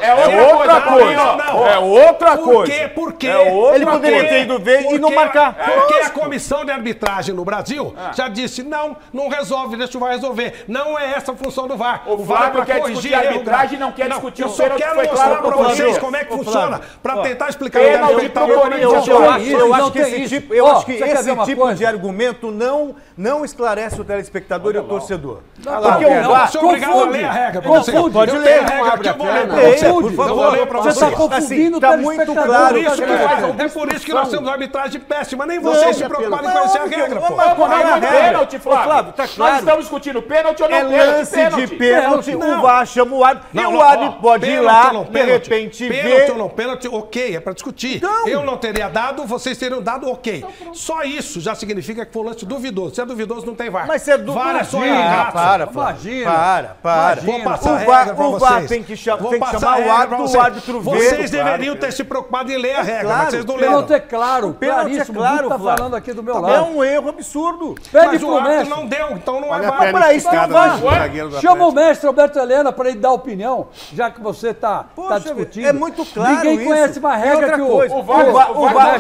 É outra coisa. Por quê? Ele poderia ter ido ver e não marcar. Porque a comissão de arbitragem no Brasil já disse, não resolve, deixa o VAR resolver. Não é essa a função do VAR. O VAR não quer discutir a arbitragem, não quer discutir o pênalti. Eu só quero mostrar pra vocês como é que funciona. Para tentar explicar pênalti pro Corinthians. Eu acho que esse tipo de argumento não esclarece o telespectador e o torcedor. Porque o VAR... Você é obrigado a ler a regra. Pode ler. Por favor, você está confundindo o telespectador. É por isso que nós temos arbitragem péssima. Nem vocês se preocuparem em conhecer a regra, pô. Pênalti, Flávio. Nós estamos discutindo pênalti ou não pênalti. É lance de pênalti, o VAR chama o árbitro. E o árbitro pode ir lá, de repente, ver... Pênalti ou não pênalti, ok, é pra discutir. Eu não teria dado, vocês teriam dado, ok. Só isso já significa que foi um lance duvidoso. Se é duvidoso, não tem VAR. Mas se é duvidoso... VAR é só ingrato. Imagina. Para. Vou passar a regra pra vocês. O VAR tem que chamar o árbitro ver. Vocês deveriam ter se preocupado em ler a regra, mas vocês não leram. Pênalti é claro, claríssimo. O Guto está falando aqui do meu lado. É um erro absurdo. Mas o árbitro não deu, então não é VAR. Para isso tem VAR. Chama o mestre Alberto Helena para ele dar opinião, já que você está discutindo. É muito claro isso. Ninguém conhece mais regra que o VAR.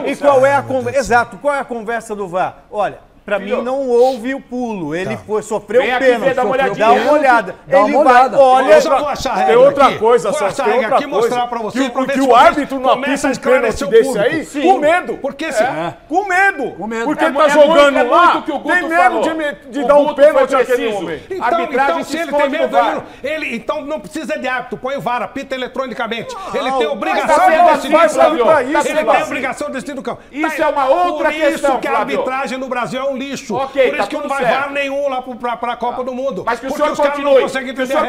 E qual é a conversa? Exato, qual é a conversa do VAR? Olha, pra mim não houve o pulo. Ele sofreu pênalti. Dá uma olhadinha. Dá uma olhada. Ele vai, olha... Eu já vou achar a regra tem outra aqui. coisa, vou achar a tem regra outra aqui, coisa. mostrar pra vocês. Que o árbitro não apita um pênalti desse aí com medo. Por que sim? Com medo. Porque É tá jogando lá, que o Guto tem medo de dar um pênalti naquele homem. Então, se ele tem medo, então não precisa de árbitro. Põe o VAR, apita eletronicamente. Ele tem obrigação de decidir. Ele tem obrigação de decidir no campo. Isso é uma outra questão, Por isso que a arbitragem no Brasil é um lixo. Por isso que não vai VAR nenhum lá pra Copa do Mundo. Mas que o porque senhor continue,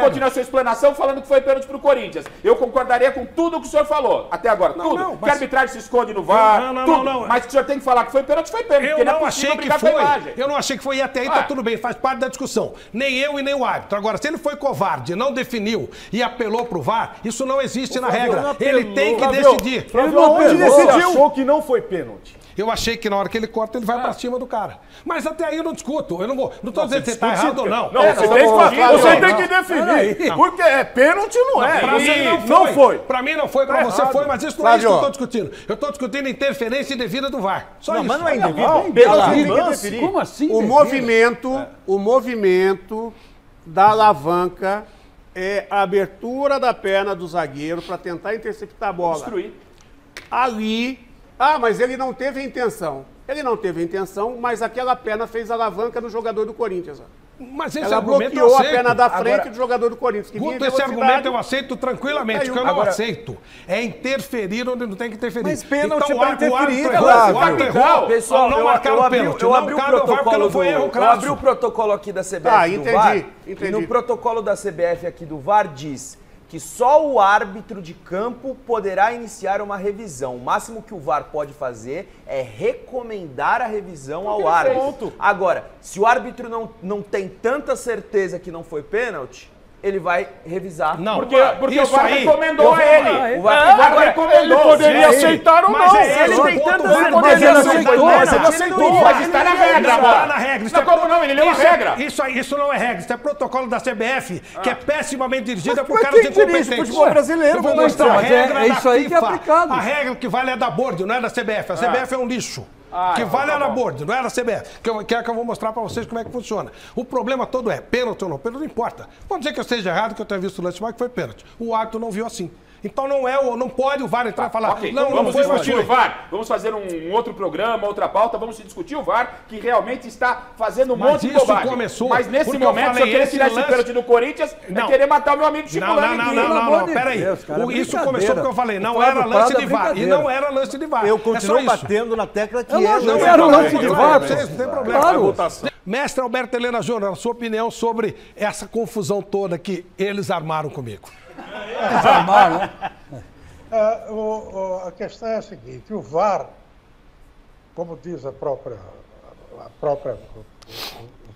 continue a sua explanação falando que foi pênalti pro Corinthians. Eu concordaria com tudo que o senhor falou, até agora. Tudo. Que a arbitragem se esconde no VAR, tudo. Mas que o senhor tem que falar que foi pênalti, foi pênalti. Eu não achei que foi. Eu não achei que foi. E até aí tá tudo bem, faz parte da discussão. Nem eu e nem o árbitro. Agora, se ele foi covarde, não definiu e apelou pro VAR, isso não existe na regra. Ele tem que decidir. Onde decidiu? Achou que não foi pênalti. Eu achei que na hora que ele corta, ele vai pra cima do cara. Mas até aí eu não discuto. Eu não tô dizendo que você tá errado ou não. Você tem que definir. Porque é pênalti ou não é? Pra mim não foi. Pra mim não foi, pra você foi, mas isso não é isso que eu tô discutindo. Eu tô discutindo interferência indevida do VAR. Só isso. Mas não é indevido. Como assim? O movimento da alavanca é a abertura da perna do zagueiro para tentar interceptar a bola. Destruir. Ali, mas ele não teve a intenção. Ele não teve a intenção, mas aquela perna fez alavanca no jogador do Corinthians. Mas esse Ela argumento bloqueou eu a aceito. perna da frente Agora, do jogador do Corinthians. Que vinha em Guto, esse velocidade. argumento eu aceito tranquilamente. O que eu não aceito é interferir onde não tem que interferir. Mas pênalti então, pra interferir, errou, Flávio. o árbitro errou. Pessoal, não marcaram o pênalti. eu Não abri o cabe ao VAR porque protocolo não foi erro eu crasso. abri o protocolo aqui da CBF do entendi, VAR. entendi. E no protocolo da CBF aqui do VAR diz que só o árbitro de campo poderá iniciar uma revisão. O máximo que o VAR pode fazer é recomendar a revisão ao árbitro. Agora, se o árbitro não tem tanta certeza que não foi pênalti, ele vai revisar. Não, Porque o VAR recomendou a ele. O VAR recomendou. Ele poderia aceitar ou não. ele tem tanta certeza. Mas ele aceitou, Ele aceitou. Mas está na regra, Está agora. na regra. Não, como não? Ele leu a regra. Isso não é regra. Isso é protocolo da CBF, que é pessimamente dirigida por mas caras quem dirige o incompetentes. futebol brasileiro? Eu vou Mas mostrar a mas regra é da isso aí que é FIFA. aplicado. A regra que vale é da Board, não é da CBF. A CBF é um lixo. Que vale é da Board, não é da CBF. Que é que eu vou mostrar pra vocês como é que funciona. O problema todo é pênalti ou não pênalti, não importa. Vamos dizer que eu esteja errado, que eu tenha visto o lance, mas que foi pênalti. O árbitro não viu assim. Então não pode o VAR entrar e falar, Ok, não vamos foi, mas discutir foi. o VAR. Vamos fazer um outro programa, outra pauta. Vamos discutir o VAR, que realmente está fazendo um Mas monte de isso bobagem. começou Mas nesse porque eu momento, se falei, eu querer esse tirar esse lance- pênalti do Corinthians, é Não. querer matar o meu amigo Chico Lang aqui. Não, peraí. Deus, cara, é Isso brincadeira. começou porque eu falei, não O era Flávio lance Prado de é VAR. E brincadeira. não era lance de VAR. Eu É só continuo isso. batendo na tecla que Eu acho não que é era um lance lance de de VAR, Vocês, pô. não tem problema. Claro. Votação. Mestre Alberto Helena Júnior, a sua opinião sobre essa confusão toda que eles armaram comigo. Desarmar, né? A questão é a seguinte, o VAR, como diz o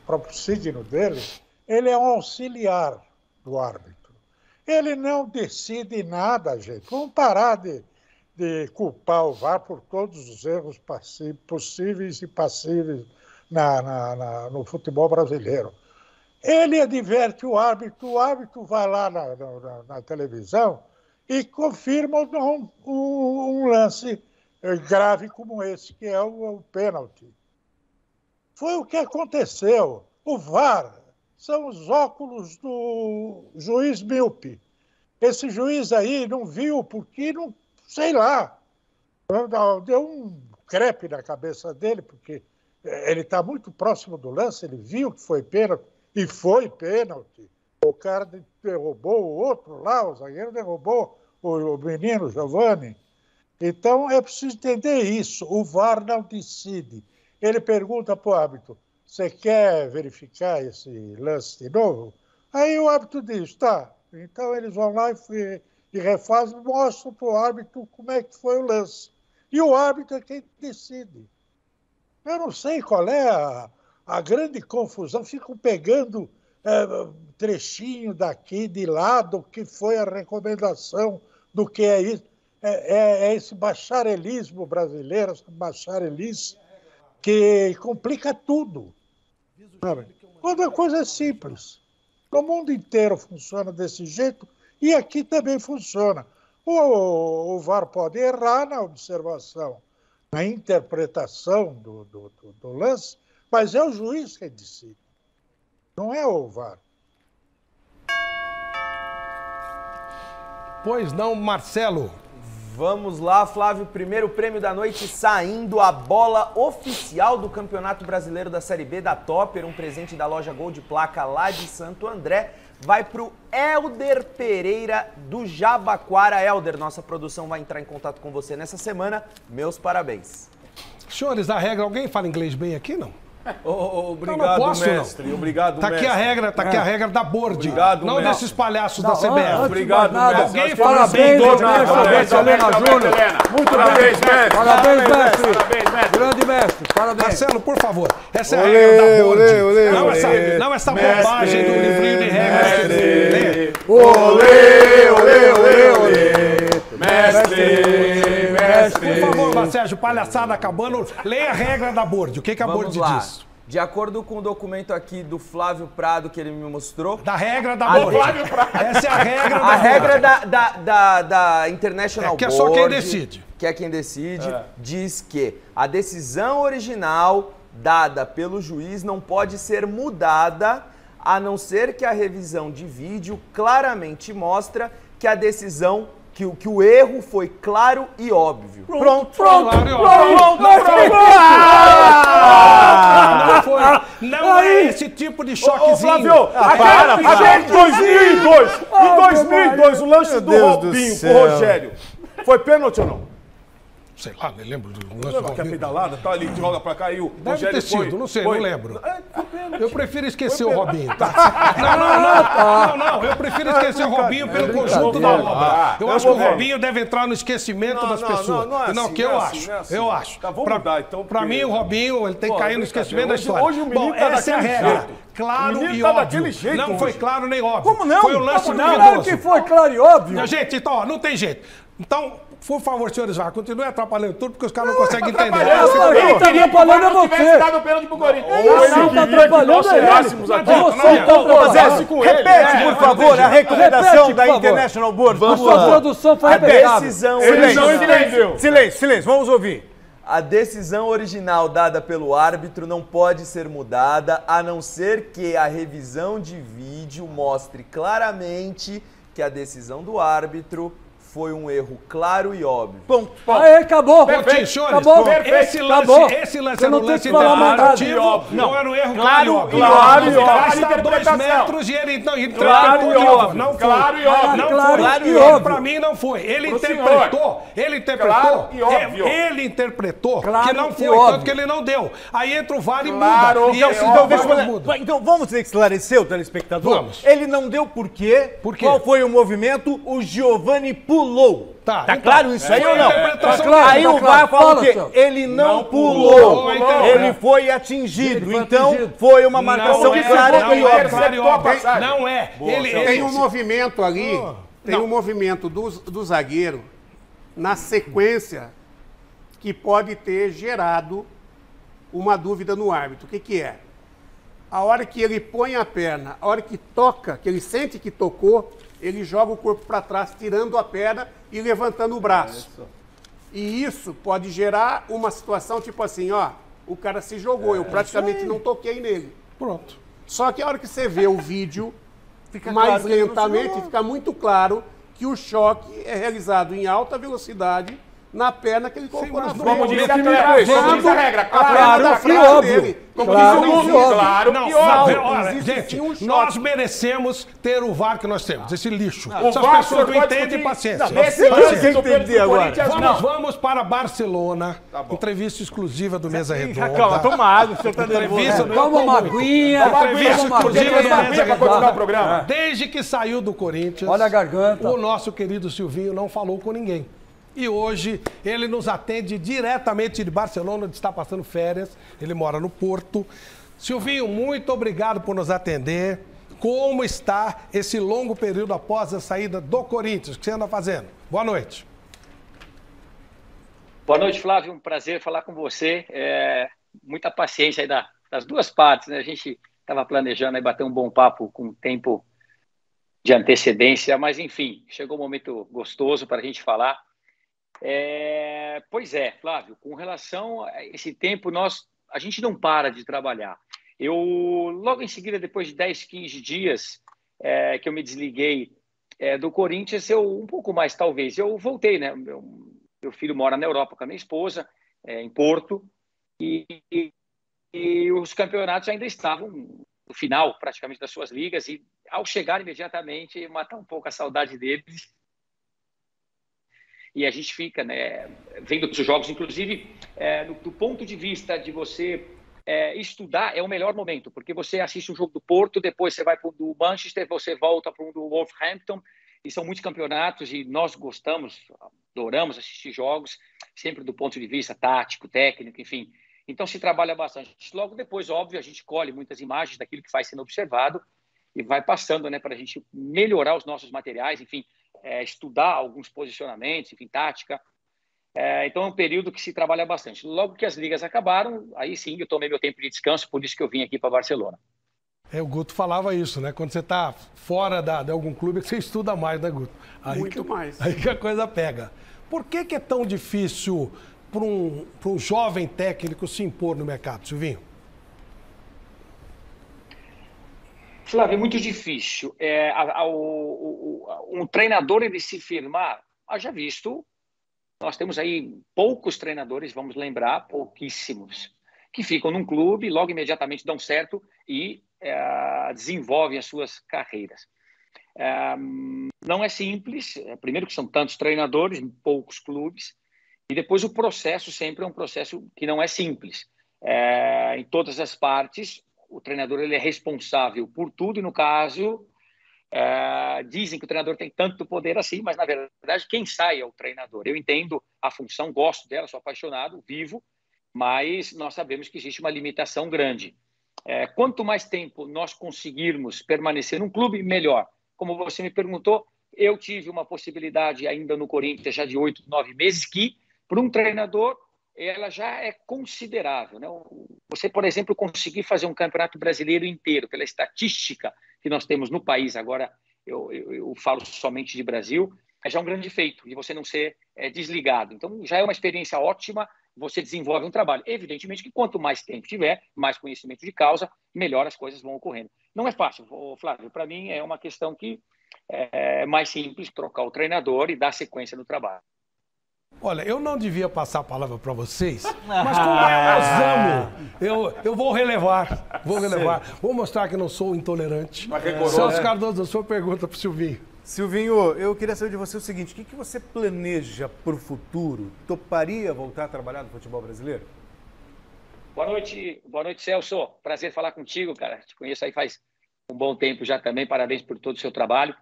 próprio signo dele, ele é um auxiliar do árbitro. Ele não decide nada, gente. Vamos parar de culpar o VAR por todos os erros possíveis e passíveis no futebol brasileiro. Ele adverte o árbitro vai lá na televisão e confirma um lance grave como esse, que é o pênalti. Foi o que aconteceu. O VAR são os óculos do juiz míope. Esse juiz aí não viu porque, não sei lá, deu um crepe na cabeça dele, porque ele está muito próximo do lance, ele viu que foi pênalti, e foi pênalti. O cara derrubou o outro lá, o zagueiro derrubou o menino Giovani. Então é preciso entender isso. O VAR não decide. Ele pergunta para o árbitro, você quer verificar esse lance de novo? Aí o árbitro diz, tá. Então eles vão lá e refazem, mostram para o árbitro como é que foi o lance. E o árbitro é quem decide. Eu não sei qual é a grande confusão. Ficam pegando trechinho daqui, de lá, do que foi a recomendação, do que é isso. É esse bacharelismo brasileiro, essa bacharelice, que complica tudo. Sabe? Quando a coisa é simples. No mundo inteiro funciona desse jeito e aqui também funciona. O VAR pode errar na observação, na interpretação do lance, mas é o juiz que decide, não é o VAR. Pois não, Marcelo. Vamos lá, Flávio. Primeiro prêmio da noite saindo, a bola oficial do Campeonato Brasileiro da Série B da Topper, um presente da loja Gol de Placa lá de Santo André. Vai para o Helder Pereira do Jabaquara. Helder, nossa produção vai entrar em contato com você nessa semana. Meus parabéns. Senhores, a regra, alguém fala inglês bem aqui, não? Obrigado, não posso, mestre. não. Obrigado, Tá mestre. aqui a regra, tá aqui a regra da Board. Obrigado, não mestre. desses palhaços da Não, CBF. antes de Obrigado, mais nada, mestre. alguém Nós fala temos Parabéns, todos mestre na- Alberto Helena Júnior. Muito Parabéns, bem. mestre. Parabéns, mestre. Parabéns, mestre. Grande mestre, parabéns. Marcelo, por favor, essa é a Olê, regra da Board. olê, olê, não, olê. não essa Mestre. bobagem do livrinho de regras que eles lê. Olê, olê, olê, olê. Mestre, mestre. Por favor, Sérgio, palhaçada acabando, leia a regra da Board. O que a Vamos Board lá. diz? De acordo com o documento aqui do Flávio Prado que ele me mostrou, Da regra da Board. Essa é a regra da a regra Board. da International Que é Board, só quem decide. que é quem decide, diz que a decisão original dada pelo juiz não pode ser mudada a não ser que a revisão de vídeo claramente mostra que a decisão, que o erro foi claro e óbvio. Pronto. Não é esse tipo de choquezinho. Flávio, em 2002, o lance do Robinho com o Rogério, foi pênalti ou não? Sei lá, nem lembro do lance do Que a Robinho. pedalada, tá ali, joga pra cá e o Deve Rogério ter sido, não sei, não lembro. Eu prefiro esquecer o Robinho, tá? Não, eu prefiro esquecer o Robinho pelo conjunto da obra. Eu acho que o Robinho deve entrar no esquecimento das pessoas. Não, que eu acho. Eu acho. Tá, vamos mudar, então. Pra mim, o Robinho, ele tem que cair no esquecimento da história. Hoje o menino tá essa é a daquele regra. jeito. Claro O menino e tá óbvio. daquele jeito Não foi hoje. claro nem óbvio. Como não? Foi um lance Claro duvidoso. que foi claro e óbvio. Gente, então, ó, não tem jeito. Então, por favor, senhores, vá, continue atrapalhando tudo, porque os caras não conseguem entender. Quem tá atrapalhando é você. dado pênalti pro Corinthians. Não tá atrapalhando é ele. Converse com ele. Repete, por favor, a recomendação Repete, da por favor. International Board. A sua produção foi A impecável. decisão Silêncio, vamos ouvir. A decisão original dada pelo árbitro não pode ser mudada, a não ser que a revisão de vídeo mostre claramente que a decisão do árbitro foi um erro claro e óbvio. Aí, acabou. Perfeito, senhores. Acabou. Esse Acabou. lance Você era não um tem lance que falar mais nada. interpretativo, não era um erro Claro e óbvio. O cara está a 2 metros e ele interpretou Claro e de novo. óbvio. Não foi. Claro e óbvio. Não Claro foi. e óbvio. Pra mim não foi. Ele Pro interpretou. Claro e óbvio. Ele interpretou Claro que não e foi, óbvio. tanto que ele não deu. Aí entra o VAR e Claro muda. E que é esse óbvio. não Deixa eu VAR falar. muda. Então vamos esclarecer o telespectador? Vamos. Ele não deu por quê? Por quê? Qual foi o movimento? O Giovani pulou. Tá, Tá então, claro isso aí foi ou a não? interpretação Tá claro, Aí tá o claro. VAR fala o Fala, quê? Celso. Ele não pulou. pulou. Então, Ele foi atingido. Ele foi Então atingido. foi uma marcação clara e óbvia. Não é. Tem um movimento ali, tem um movimento do zagueiro na sequência que pode ter gerado uma dúvida no árbitro. O que é? A hora que ele põe a perna, a hora que toca, que ele sente que tocou, ele joga o corpo para trás, tirando a perna e levantando o braço. E isso pode gerar uma situação tipo assim, ó, o cara se jogou, eu praticamente não toquei nele. Pronto. Só que a hora que você vê o vídeo, mais lentamente, fica muito claro que o choque é realizado em alta velocidade na perna que ele colocou na frente. Como disse a regra, Claro e óbvio. Claro e óbvio. Claro Não, e óbvio. olha, Existe gente, sim um choque. nós merecemos ter o VAR que nós temos, esse lixo. Essas VAR, pessoas não senhor, pode entendem discutir. paciência. Nesse lance do entender agora. Corinthians, não. Vamos para Barcelona, entrevista exclusiva do Mesa Redonda. Calma, toma água, o senhor tá Entrevista nervoso. Toma uma aguinha. Entrevista Toma uma exclusiva do aguinha. Mesa para continuar o Redonda. programa. Desde que saiu do Corinthians, Olha a garganta. o nosso querido Silvinho não falou com ninguém. E hoje ele nos atende diretamente de Barcelona, onde está passando férias. Ele mora no Porto. Silvinho, muito obrigado por nos atender. Como está esse longo período após a saída do Corinthians? O que você anda fazendo? Boa noite. Boa noite, Flávio. Um prazer falar com você. Muita paciência aí das duas partes, né? A gente estava planejando aí bater um bom papo com tempo de antecedência, mas enfim, chegou um momento gostoso para a gente falar. Pois é, Flávio, com relação a esse tempo, a gente não para de trabalhar. Eu, logo em seguida, depois de 10, 15 dias que eu me desliguei do Corinthians, um pouco mais talvez, eu voltei, né? Meu filho mora na Europa com a minha esposa, em Porto, e os campeonatos ainda estavam no final, praticamente, das suas ligas, e ao chegar imediatamente, matar um pouco a saudade deles. E a gente fica, né, vendo os jogos, inclusive, do ponto de vista de você estudar, é o melhor momento, porque você assiste um jogo do Porto, depois você vai para o do Manchester, você volta para o do Wolverhampton, e são muitos campeonatos, e nós adoramos assistir jogos, sempre do ponto de vista tático, técnico, enfim. Então se trabalha bastante. Logo depois, óbvio, a gente colhe muitas imagens daquilo que vai sendo observado e vai passando, né, para a gente melhorar os nossos materiais, enfim, estudar alguns posicionamentos, enfim, tática. Então é um período que se trabalha bastante. Logo que as ligas acabaram, aí sim eu tomei meu tempo de descanso, por isso que eu vim aqui para Barcelona. O Guto falava isso, né? Quando você está fora de algum clube, você estuda mais, né, Guto? Muito mais. Aí que a coisa pega. Por que é tão difícil para um jovem técnico se impor no mercado, Silvinho? Flávio, é muito difícil. Um treinador ele se firmar, haja visto, nós temos aí poucos treinadores, vamos lembrar, pouquíssimos, que ficam num clube, logo imediatamente dão certo e desenvolvem as suas carreiras. Não é simples, primeiro que são tantos treinadores, poucos clubes, e depois o processo sempre é um processo que não é simples. Em todas as partes, o treinador ele é responsável por tudo, e no caso, dizem que o treinador tem tanto poder assim, mas na verdade quem sai é o treinador. Eu entendo a função, gosto dela, sou apaixonado, vivo, mas nós sabemos que existe uma limitação grande. Quanto mais tempo nós conseguirmos permanecer num clube, melhor. Como você me perguntou, eu tive uma possibilidade ainda no Corinthians já de 8, 9 meses, que para um treinador ela já é considerável, né? Você, por exemplo, conseguir fazer um campeonato brasileiro inteiro, pela estatística que nós temos no país, agora eu falo somente de Brasil, é já um grande feito, e você não ser desligado. Então, já é uma experiência ótima, você desenvolve um trabalho. Evidentemente que quanto mais tempo tiver, mais conhecimento de causa, melhor as coisas vão ocorrendo. Não é fácil, Flávio, para mim é uma questão que é mais simples trocar o treinador e dar sequência no trabalho. Olha, eu não devia passar a palavra para vocês, mas como eu os amo, eu vou relevar. Vou mostrar que não sou intolerante. Celso Cardoso, a sua pergunta para o Silvinho. Silvinho, eu queria saber de você o seguinte, o que você planeja para o futuro? Toparia voltar a trabalhar no futebol brasileiro? Boa noite, Celso. Prazer falar contigo, cara. Te conheço aí faz um bom tempo já também. Parabéns por todo o seu trabalho.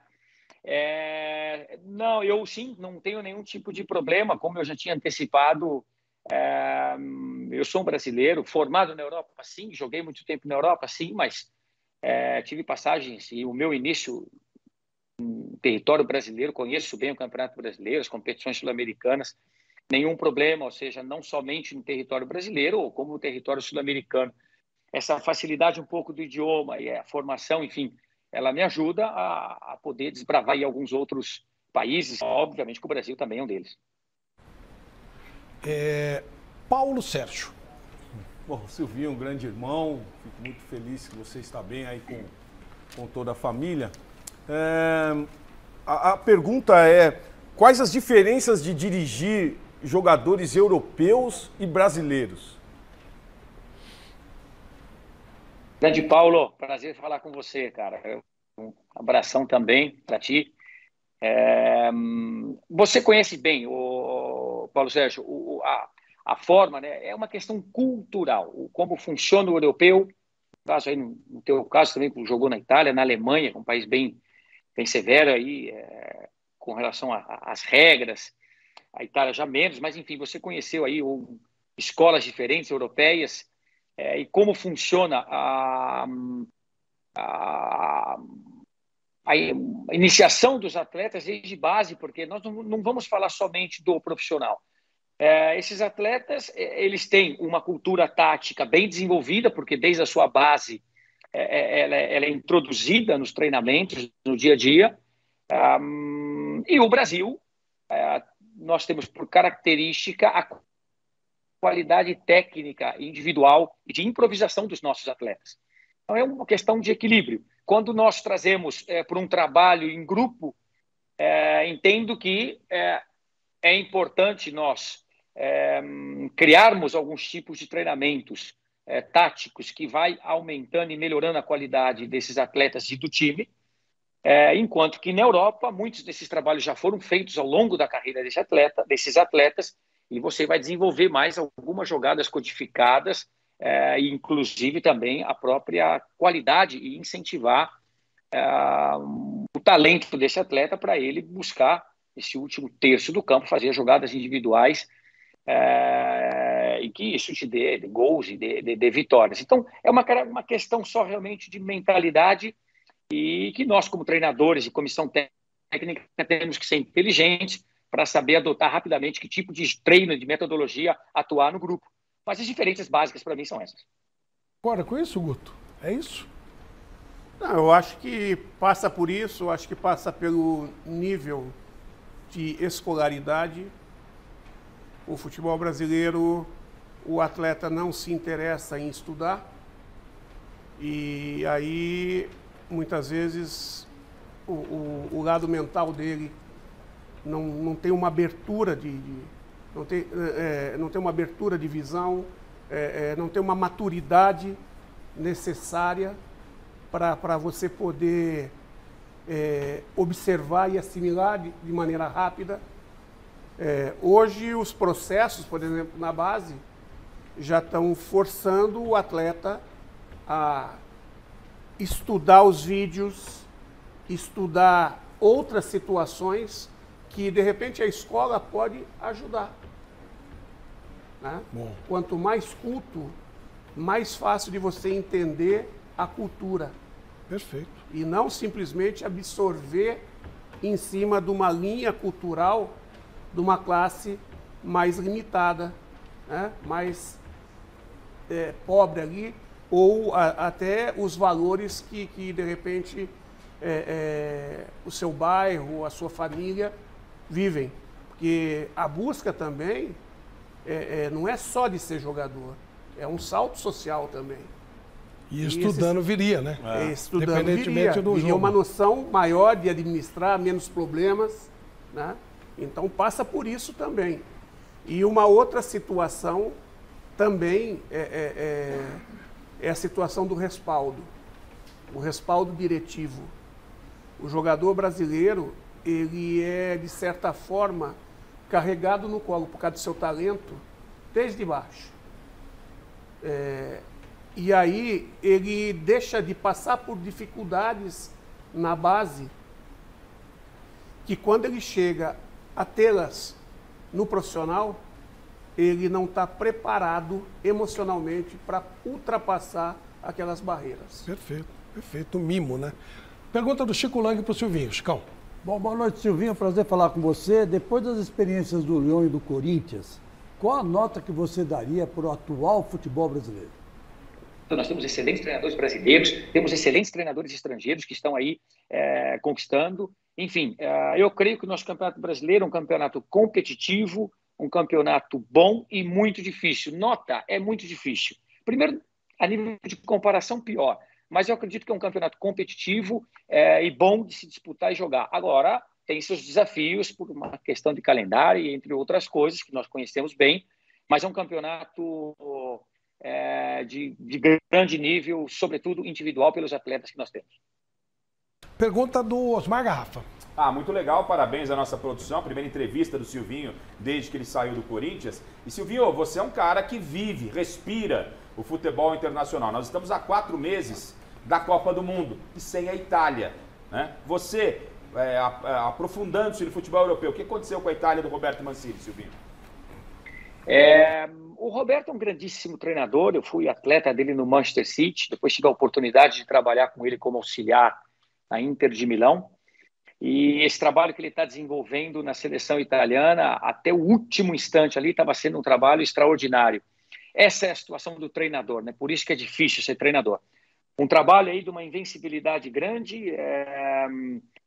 Não, eu sim, não tenho nenhum tipo de problema, como eu já tinha antecipado. Eu sou um brasileiro, formado na Europa, sim, joguei muito tempo na Europa, sim, mas tive passagens e o meu início no território brasileiro, conheço bem o Campeonato Brasileiro, as competições sul-americanas, nenhum problema, ou seja, não somente no território brasileiro, como no território sul-americano. Essa facilidade um pouco do idioma e a formação, enfim, ela me ajuda a poder desbravar aí alguns outros países. Obviamente que o Brasil também é um deles. Paulo Sérgio. Bom, Silvinho, um grande irmão. Fico muito feliz que você está bem aí com toda a família. A pergunta é, quais as diferenças de dirigir jogadores europeus e brasileiros? Grande Paulo, prazer falar com você, cara. Um abração também para ti. Você conhece bem, Paulo Sérgio, a forma, né? É uma questão cultural, como funciona o europeu. Caso aí, no teu caso também, jogou na Itália, na Alemanha, que é um país bem severo aí, com relação às regras. A Itália já menos, mas enfim, você conheceu aí escolas diferentes europeias. E como funciona a iniciação dos atletas desde base, porque nós não vamos falar somente do profissional. Esses atletas, eles têm uma cultura tática bem desenvolvida, porque desde a sua base ela é introduzida nos treinamentos, no dia a dia. E o Brasil, nós temos por característica a qualidade técnica, individual e de improvisação dos nossos atletas. Então, é uma questão de equilíbrio. Quando nós trazemos para um trabalho em grupo, entendo que é importante nós criarmos alguns tipos de treinamentos táticos que vai aumentando e melhorando a qualidade desses atletas e do time, enquanto que na Europa, muitos desses trabalhos já foram feitos ao longo da carreira desses atletas, e você vai desenvolver mais algumas jogadas codificadas, e inclusive também a própria qualidade e incentivar o talento desse atleta para ele buscar esse último terço do campo, fazer jogadas individuais e que isso te dê gols e dê vitórias. Então, é uma questão só realmente de mentalidade e que nós, como treinadores e comissão técnica, temos que ser inteligentes para saber adotar rapidamente que tipo de treino, de metodologia atuar no grupo. Mas as diferenças básicas para mim são essas. Concorda com isso, Guto? É isso? Não, eu acho que passa por isso, eu acho que passa pelo nível de escolaridade. O futebol brasileiro, o atleta não se interessa em estudar e aí muitas vezes o lado mental dele não tem uma abertura não tem uma abertura de visão, não tem uma maturidade necessária para você poder observar e assimilar de maneira rápida. Hoje os processos, por exemplo, na base, já estão forçando o atleta a estudar os vídeos, estudar outras situações que, de repente, a escola pode ajudar. Né? Quanto mais culto, mais fácil de você entender a cultura. Perfeito. E não simplesmente absorver em cima de uma linha cultural de uma classe mais limitada, né? Mais pobre ali, ou até os valores que de repente, o seu bairro, a sua família vivem. Porque a busca também não é só de ser jogador, é um salto social também. E estudando viria, né? Estudando viria uma noção maior de administrar, menos problemas, né? Então passa por isso também. E uma outra situação também é a situação do respaldo, o respaldo diretivo. O jogador brasileiro, ele é, de certa forma, carregado no colo por causa do seu talento, desde baixo. E aí ele deixa de passar por dificuldades na base, que quando ele chega a tê-las no profissional, ele não está preparado emocionalmente para ultrapassar aquelas barreiras. Perfeito, perfeito. Mimo, né? Pergunta do Chico Lang para o Silvinho. Chicão. Bom, boa noite, Silvinho. Prazer falar com você. Depois das experiências do Lyon e do Corinthians, qual a nota que você daria para o atual futebol brasileiro? Então, nós temos excelentes treinadores brasileiros, temos excelentes treinadores estrangeiros que estão aí conquistando. Enfim, eu creio que o nosso campeonato brasileiro é um campeonato competitivo, um campeonato bom e muito difícil. Nota, é muito difícil. Primeiro, a nível de comparação, pior. Mas eu acredito que é um campeonato competitivo e bom de se disputar e jogar. Agora, tem seus desafios por uma questão de calendário e entre outras coisas que nós conhecemos bem, mas é um campeonato de grande nível, sobretudo individual, pelos atletas que nós temos. Pergunta do Osmar Garrafa. Muito legal, parabéns à nossa produção. Primeira entrevista do Silvinho desde que ele saiu do Corinthians. E Silvinho, você é um cara que vive, respira o futebol internacional. Nós estamos há 4 meses da Copa do Mundo e sem a Itália, né? Você, aprofundando-se no futebol europeu, o que aconteceu com a Itália do Roberto Mancini, Silvinho? O Roberto é um grandíssimo treinador. Eu fui atleta dele no Manchester City, depois tive a oportunidade de trabalhar com ele como auxiliar na Inter de Milão. E esse trabalho que ele está desenvolvendo na seleção italiana, até o último instante ali, estava sendo um trabalho extraordinário. Essa é a situação do treinador, né? Por isso que é difícil ser treinador. Um trabalho aí de uma invencibilidade grande,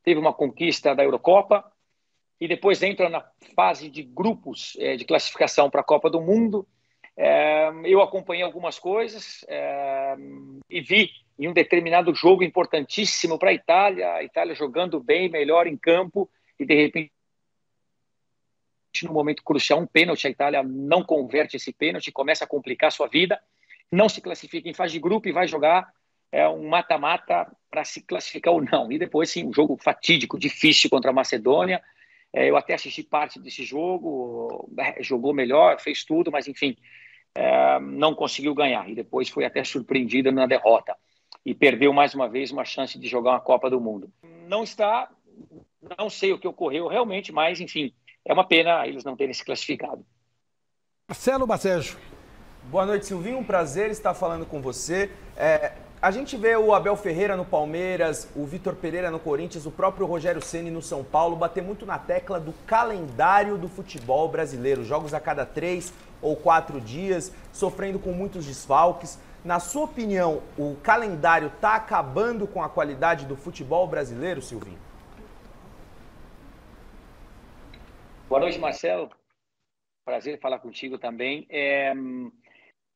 teve uma conquista da Eurocopa e depois entra na fase de grupos de classificação para a Copa do Mundo. Eu acompanhei algumas coisas e vi em um determinado jogo importantíssimo para a Itália jogando bem, melhor em campo, e de repente, no momento crucial, um pênalti, a Itália não converte esse pênalti, começa a complicar a sua vida, não se classifica em fase de grupo e vai jogar um mata-mata para se classificar ou não. E depois, sim, um jogo fatídico, difícil contra a Macedônia. Eu até assisti parte desse jogo, jogou melhor, fez tudo, mas enfim, não conseguiu ganhar. E depois foi até surpreendida na derrota. E perdeu mais uma vez uma chance de jogar uma Copa do Mundo. Não sei o que ocorreu realmente, mas enfim, é uma pena eles não terem se classificado. Marcelo Bacejo. Boa noite, Silvinho. Um prazer estar falando com você. A gente vê o Abel Ferreira no Palmeiras, o Vitor Pereira no Corinthians, o próprio Rogério Ceni no São Paulo, bater muito na tecla do calendário do futebol brasileiro. Jogos a cada 3 ou 4 dias, sofrendo com muitos desfalques. Na sua opinião, o calendário está acabando com a qualidade do futebol brasileiro, Silvinho? Boa noite, Marcelo. Prazer falar contigo também.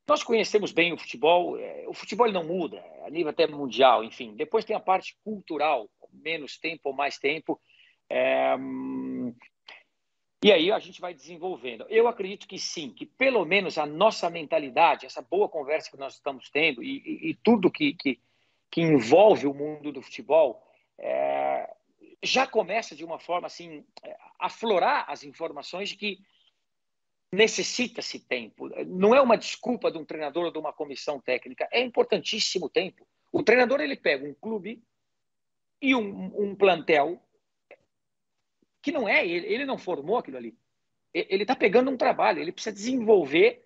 Nós conhecemos bem o futebol ele não muda, a nível até mundial, enfim. Depois tem a parte cultural, menos tempo ou mais tempo, e aí a gente vai desenvolvendo. Eu acredito que sim, que pelo menos a nossa mentalidade, essa boa conversa que nós estamos tendo e tudo que envolve o mundo do futebol, já começa de uma forma assim, a aflorar as informações de que necessita-se tempo. Não é uma desculpa de um treinador ou de uma comissão técnica. É importantíssimo tempo. O treinador, ele pega um clube e um plantel que não é ele não formou aquilo ali. Ele está pegando um trabalho, ele precisa desenvolver,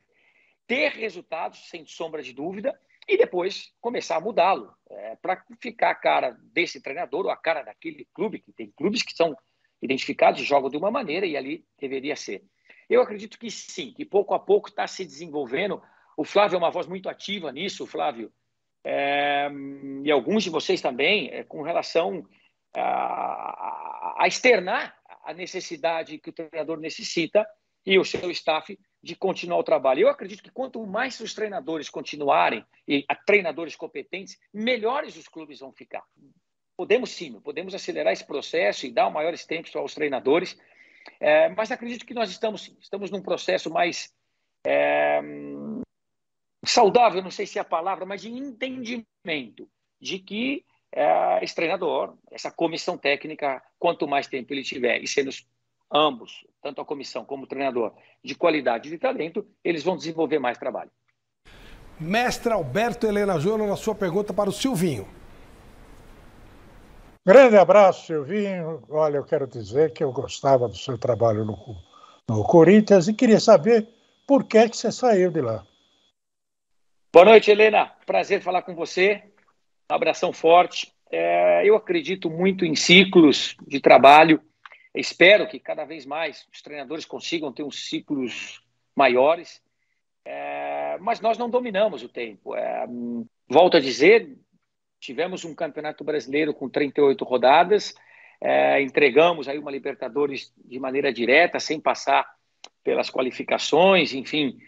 ter resultados, sem sombra de dúvida, e depois começar a mudá-lo, para ficar a cara desse treinador ou a cara daquele clube, que tem clubes que são identificados e jogam de uma maneira e ali deveria ser. Eu acredito que sim, que pouco a pouco está se desenvolvendo. O Flávio é uma voz muito ativa nisso, Flávio, e alguns de vocês também, com relação a externar a necessidade que o treinador necessita e o seu staff de continuar o trabalho. Eu acredito que quanto mais os treinadores continuarem, e treinadores competentes, melhores os clubes vão ficar. Podemos sim, podemos acelerar esse processo e dar maiores tempos aos treinadores, mas acredito que nós estamos num processo mais saudável, não sei se é a palavra, mas de entendimento de que esse treinador, essa comissão técnica, quanto mais tempo ele tiver, e sendo ambos, tanto a comissão como o treinador, de qualidade e de talento, eles vão desenvolver mais trabalho. Mestre Alberto Helena Júnior, a sua pergunta para o Silvinho. Grande abraço, Silvinho. Olha, eu quero dizer que eu gostava do seu trabalho no Corinthians e queria saber por que você saiu de lá. Boa noite, Helena. Prazer falar com você. Um abração forte. Eu acredito muito em ciclos de trabalho. Espero que cada vez mais os treinadores consigam ter uns ciclos maiores. Mas nós não dominamos o tempo. Volto a dizer, tivemos um Campeonato Brasileiro com 38 rodadas, entregamos aí uma Libertadores de maneira direta, sem passar pelas qualificações, enfim,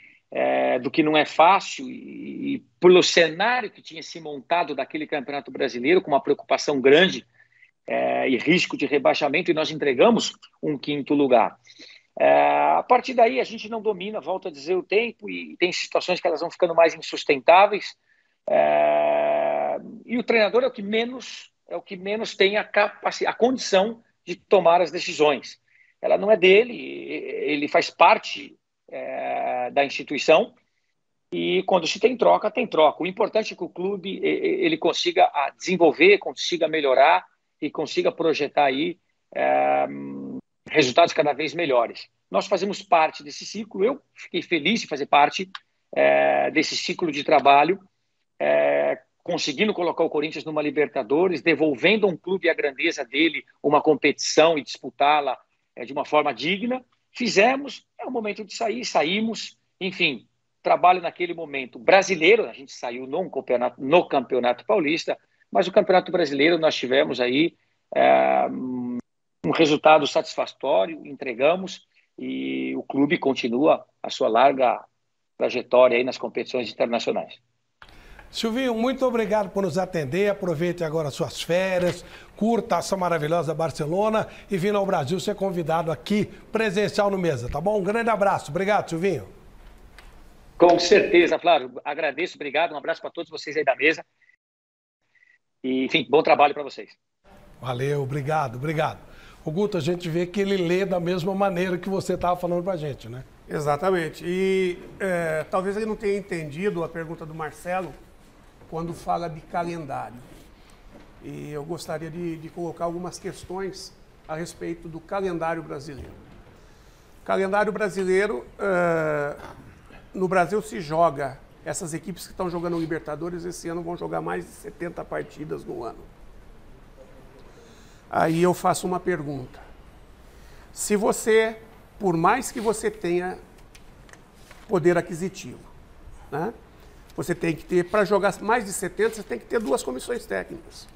do que não é fácil, e pelo cenário que tinha se montado daquele Campeonato Brasileiro, com uma preocupação grande e risco de rebaixamento, e nós entregamos um 5º lugar. A partir daí a gente não domina, volto a dizer, o tempo, e tem situações que elas vão ficando mais insustentáveis, e o treinador é o que menos tem a condição de tomar as decisões. Ela não é dele, ele faz parte da instituição, e quando se tem troca, tem troca. O importante é que o clube ele consiga desenvolver, consiga melhorar e consiga projetar aí resultados cada vez melhores. Nós fazemos parte desse ciclo. Eu fiquei feliz de fazer parte desse ciclo de trabalho, conseguindo colocar o Corinthians numa Libertadores, devolvendo a um clube a grandeza dele, uma competição e disputá-la de uma forma digna. Fizemos, é o momento de sair, saímos, enfim, trabalho naquele momento brasileiro, a gente saiu no Campeonato Paulista, mas o Campeonato Brasileiro nós tivemos aí um resultado satisfatório, entregamos, e o clube continua a sua larga trajetória aí nas competições internacionais. Silvinho, muito obrigado por nos atender. Aproveite agora suas férias, curta essa maravilhosa Barcelona e vindo ao Brasil ser convidado aqui presencial no Mesa, tá bom? Um grande abraço. Obrigado, Silvinho. Com certeza, Flávio. Agradeço, obrigado. Um abraço para todos vocês aí da mesa. E, enfim, bom trabalho para vocês. Valeu, obrigado, obrigado. O Guto, a gente vê que ele lê da mesma maneira que você estava falando para a gente, né? Exatamente. E talvez ele não tenha entendido a pergunta do Marcelo quando fala de calendário. E eu gostaria de colocar algumas questões a respeito do calendário brasileiro. O calendário brasileiro, no Brasil se joga, essas equipes que estão jogando Libertadores esse ano vão jogar mais de 70 partidas no ano. Aí eu faço uma pergunta. Se você, por mais que você tenha poder aquisitivo, né? Você tem que ter, para jogar mais de 70, você tem que ter 2 comissões técnicas.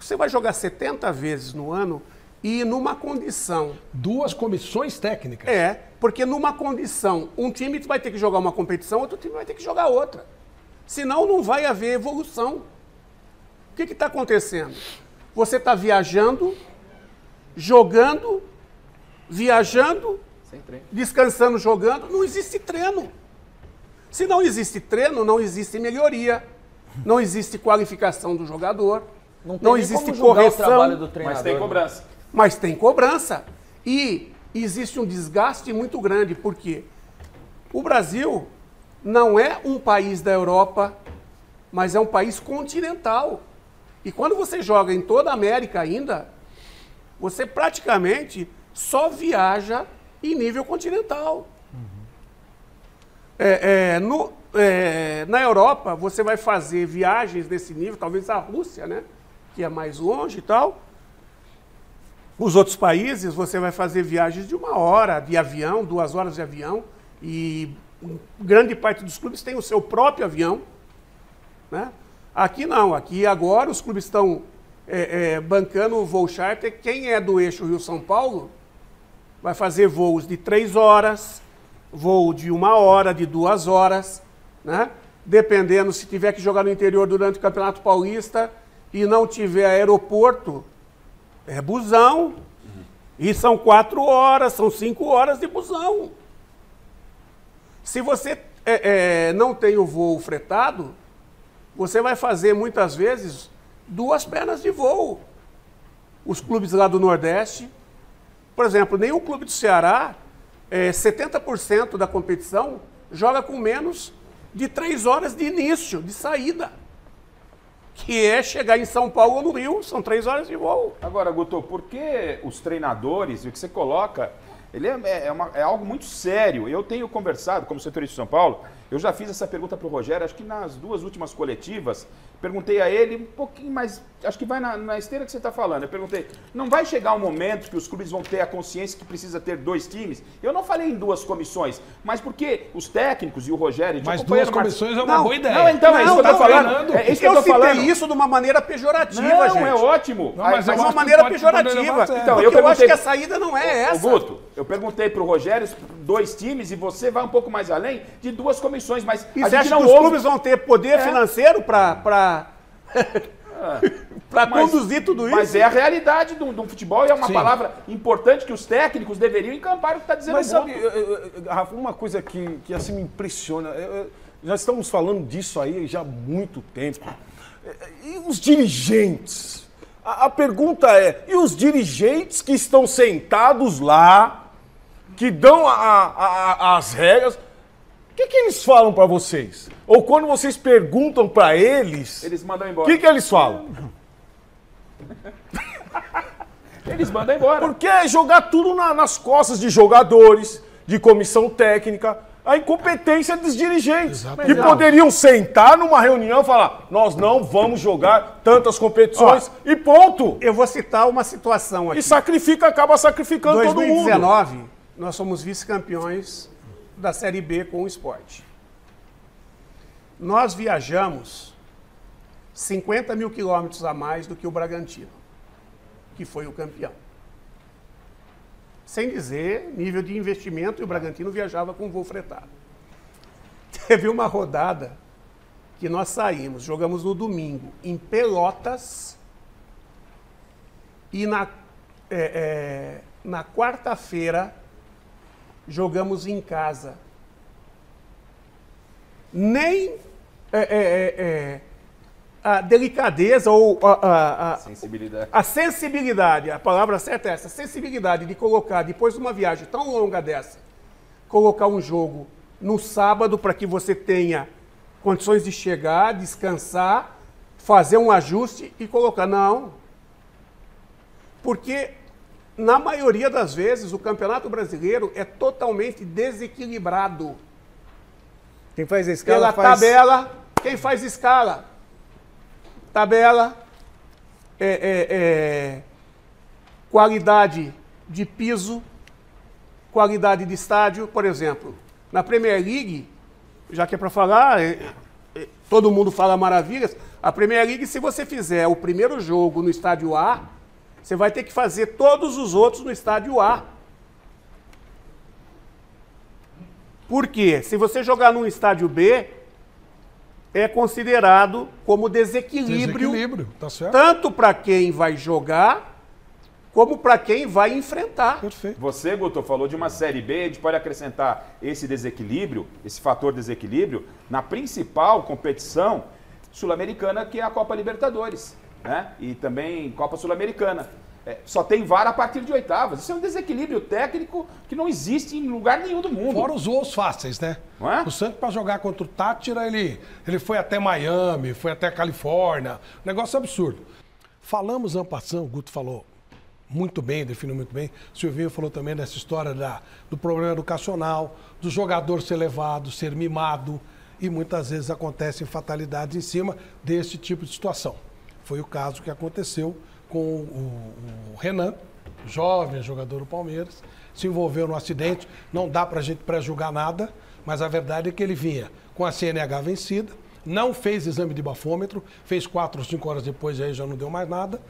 Você vai jogar 70 vezes no ano, e numa condição. 2 comissões técnicas. Porque numa condição, um time vai ter que jogar uma competição, outro time vai ter que jogar outra. Senão não vai haver evolução. O que está acontecendo? Você está viajando, jogando, viajando, descansando, jogando, não existe treino. Se não existe treino, não existe melhoria, não existe qualificação do jogador, não existe correção, do treinador, mas tem cobrança. Mas tem cobrança. E existe um desgaste muito grande, porque o Brasil não é um país da Europa, mas é um país continental. E quando você joga em toda a América ainda, você praticamente só viaja em nível continental. Na Europa, você vai fazer viagens desse nível, talvez a Rússia, né? Que é mais longe e tal. Os outros países, você vai fazer viagens de 1 hora de avião, 2 horas de avião, e grande parte dos clubes tem o seu próprio avião, né? Aqui não, aqui agora os clubes estão bancando o voo charter. Quem é do eixo Rio-São Paulo vai fazer voos de 3 horas, voo de 1 hora, de 2 horas, né? Dependendo, se tiver que jogar no interior durante o Campeonato Paulista e não tiver aeroporto, é busão. E são 4 horas, são 5 horas de busão. Se você não tem o voo fretado, você vai fazer muitas vezes 2 pernas de voo. Os clubes lá do Nordeste, por exemplo, nenhum clube do Ceará, 70% da competição joga com menos de 3 horas de início, de saída. Que é chegar em São Paulo ou no Rio, são 3 horas de voo. Agora, Guto, por que os treinadores, o que você coloca, ele é algo muito sério. Eu tenho conversado, como setorista de São Paulo, eu já fiz essa pergunta para o Rogério, acho que nas 2 últimas coletivas, perguntei a ele um pouquinho mais, acho que vai na esteira que você está falando, eu perguntei, não vai chegar um momento que os clubes vão ter a consciência que precisa ter 2 times? Eu não falei em 2 comissões, mas porque os técnicos e o Rogério... Mas 2 comissões é uma boa ideia. Não, então, é isso que eu estou falando. É isso que eu estou falando. Citei isso de uma maneira pejorativa, gente. Não, é ótimo. Não, mas é uma maneira pejorativa. Então, eu acho que a saída não é essa. Guto, eu perguntei para o Rogério 2 times e você vai um pouco mais além de 2 comissões, mas e você acha que os clubes vão ter poder financeiro para conduzir tudo isso? Mas é a realidade do futebol e é uma palavra importante que os técnicos deveriam encampar o que está dizendo. Mas sabe, Rafa, uma coisa que assim me impressiona, já estamos falando disso aí já há muito tempo. E os dirigentes? A pergunta é, e os dirigentes que estão sentados lá, que dão as regras, o que eles falam para vocês? Ou quando vocês perguntam para eles... Eles mandam embora. O que eles falam? Eles mandam embora. Porque é jogar tudo nas costas de jogadores, de comissão técnica, a incompetência dos dirigentes. Exatamente. Que poderiam sentar numa reunião e falar, nós não vamos jogar tantas competições e ponto. Eu vou citar uma situação aqui. E acaba sacrificando todo mundo. 2019, nós somos vice-campeões da Série B com o Sport. Nós viajamos 50 mil quilômetros a mais do que o Bragantino, que foi o campeão. Sem dizer nível de investimento, e o Bragantino viajava com voo fretado. Teve uma rodada que nós saímos, jogamos no domingo em Pelotas e na quarta-feira jogamos em casa. Nem a delicadeza ou a sensibilidade, a palavra certa é essa, a sensibilidade de colocar, depois de uma viagem tão longa dessa, colocar um jogo no sábado para que você tenha condições de chegar, descansar, fazer um ajuste e colocar. Não. Porque, na maioria das vezes, o Campeonato Brasileiro é totalmente desequilibrado. Quem faz a escala pela tabela, quem faz escala? Tabela, qualidade de piso, qualidade de estádio. Por exemplo, na Premier League, já que é para falar, todo mundo fala maravilhas, a Premier League, se você fizer o primeiro jogo no estádio A, Você vai ter que fazer todos os outros no estádio A. Por quê? Se você jogar num estádio B, é considerado como desequilíbrio tá certo? tanto para quem vai jogar, como para quem vai enfrentar. Perfeito. Você, Guto, falou de uma Série B, a gente pode acrescentar esse desequilíbrio, esse fator desequilíbrio, na principal competição sul-americana, que é a Copa Libertadores, né? E também Copa Sul-Americana. Só tem VAR a partir de oitavas. Isso é um desequilíbrio técnico que não existe em lugar nenhum do mundo. Fora os voos fáceis, né? Não é? O Santos, para jogar contra o Tátira, ele foi até Miami, foi até Califórnia. Negócio absurdo. Falamos en passant, o Guto falou muito bem, definiu muito bem. O Silvinho falou também dessa história do problema educacional, do jogador ser levado, ser mimado. E muitas vezes acontecem fatalidades em cima desse tipo de situação. Foi o caso que aconteceu com o Renan, jovem jogador do Palmeiras, se envolveu no acidente. Não dá para a gente pré-julgar nada, mas a verdade é que ele vinha com a CNH vencida, não fez exame de bafômetro, fez 4 ou 5 horas depois e aí já não deu mais nada,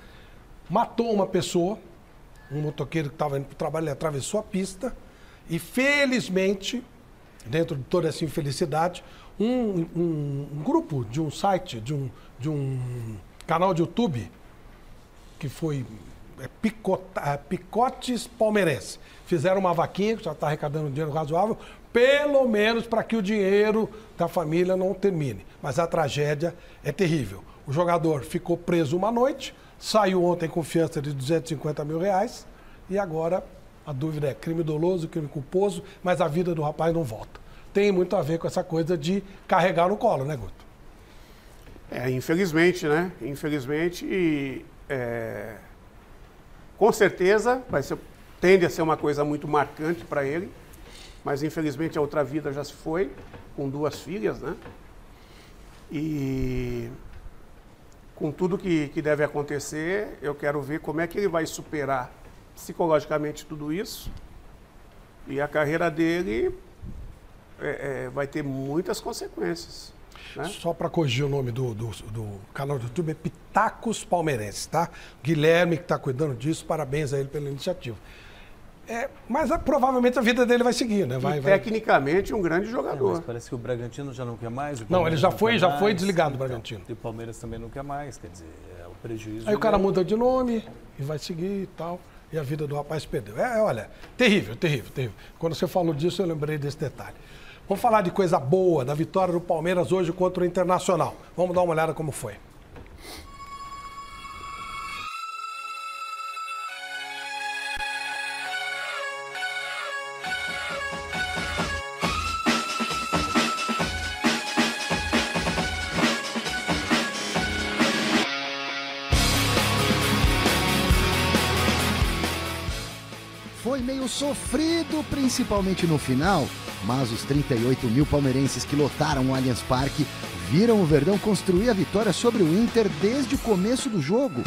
matou uma pessoa, um motoqueiro que estava indo para o trabalho, ele atravessou a pista e, felizmente, dentro de toda essa infelicidade, um grupo de um site, de um canal de YouTube, que foi Picotes Palmeirense. Fizeram uma vaquinha, que já está arrecadando um dinheiro razoável, pelo menos para que o dinheiro da família não termine. Mas a tragédia é terrível. O jogador ficou preso uma noite, saiu ontem com fiança de R$250 mil, e agora a dúvida é crime doloso, crime culposo, mas a vida do rapaz não volta. Tem muito a ver com essa coisa de carregar no colo, né, Guto? Infelizmente, né? Infelizmente, com certeza tende a ser uma coisa muito marcante para ele, mas infelizmente a outra vida já se foi, com 2 filhas, né? E com tudo que deve acontecer, eu quero ver como é que ele vai superar psicologicamente tudo isso, e a carreira dele vai ter muitas consequências. Né? Só para corrigir o nome do canal do YouTube, é Pitacos Palmeirense, tá? Guilherme que está cuidando disso, parabéns a ele pela iniciativa. Mas provavelmente a vida dele vai seguir, né? Tecnicamente um grande jogador. Mas parece que o Bragantino já não quer mais. Não, ele já foi desligado do Bragantino. E o Palmeiras também não quer mais, quer dizer, é o prejuízo. Aí o cara muda de nome e vai seguir e tal. E a vida do rapaz perdeu. Olha, terrível, terrível, terrível. Quando você falou disso, eu lembrei desse detalhe. Vamos falar de coisa boa, da vitória do Palmeiras hoje contra o Internacional. Vamos dar uma olhada como foi. Foi meio sofrido, principalmente no final, mas os 38 mil palmeirenses que lotaram o Allianz Parque viram o Verdão construir a vitória sobre o Inter desde o começo do jogo.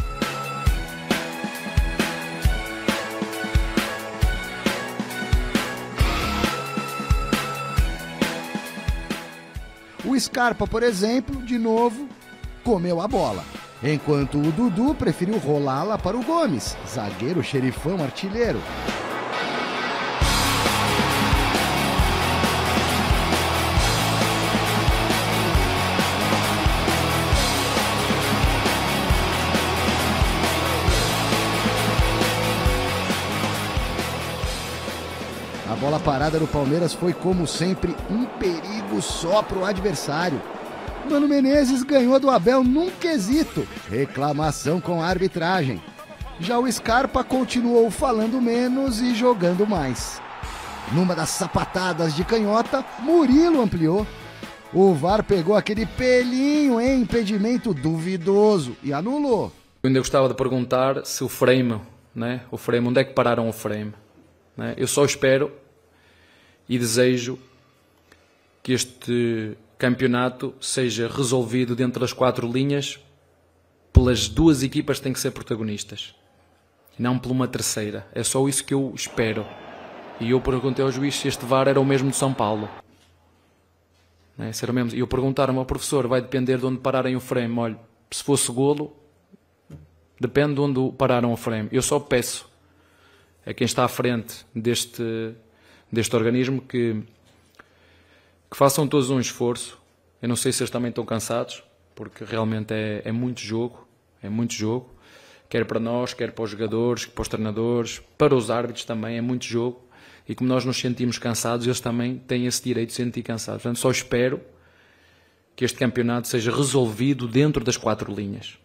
O Scarpa, por exemplo, de novo, comeu a bola, enquanto o Dudu preferiu rolá-la para o Gomes, zagueiro xerifão artilheiro. A bola parada do Palmeiras foi, como sempre, um perigo só para o adversário. Mano Menezes ganhou do Abel num quesito: reclamação com a arbitragem. Já o Scarpa continuou falando menos e jogando mais. Numa das sapatadas de canhota, Murilo ampliou. O VAR pegou aquele pelinho em impedimento duvidoso e anulou. Eu ainda gostava de perguntar se o frame, né? O frame, onde é que pararam o frame? Né? Eu só espero e desejo que este campeonato seja resolvido dentro das 4 linhas pelas 2 equipas que têm que ser protagonistas, não por uma terceira. É só isso que eu espero. E eu perguntei ao juiz se este VAR era o mesmo de São Paulo. Né? Se era o mesmo. E eu perguntaram ao professor, vai depender de onde pararem o frame. Olha, se fosse golo, Depende de onde pararam o frame. Eu só peço a quem está à frente deste organismo que façam todos um esforço. Eu não sei se eles também estão cansados, porque realmente é muito jogo. É muito jogo. Quer para nós, quer para os jogadores, para os treinadores, para os árbitros também. É muito jogo. E como nós nos sentimos cansados, eles também têm esse direito de se sentir cansados. Portanto, só espero que este campeonato seja resolvido dentro das 4 linhas.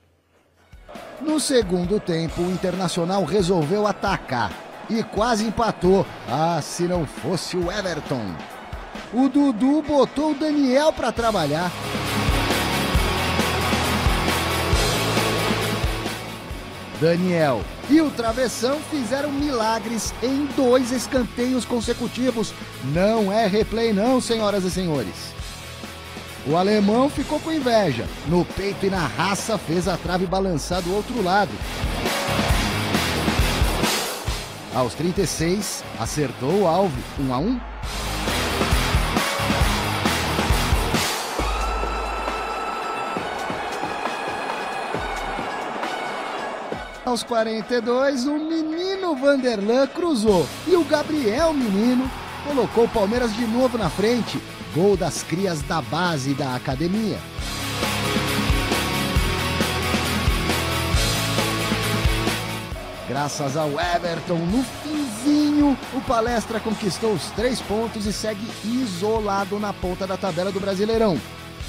No segundo tempo, o Internacional resolveu atacar e quase empatou. Ah, se não fosse o Everton. O Dudu botou o Daniel para trabalhar. Daniel e o Travessão fizeram milagres em 2 escanteios consecutivos. Não é replay não, senhoras e senhores. O alemão ficou com inveja. No peito e na raça fez a trave balançar do outro lado. Aos 36, acertou o alvo, 1-1. Aos 42, o menino Vanderlan cruzou e o Gabriel Menino colocou o Palmeiras de novo na frente. Gol das crias da base da academia. Graças ao Everton, no finzinho, o Palestra conquistou os 3 pontos e segue isolado na ponta da tabela do Brasileirão.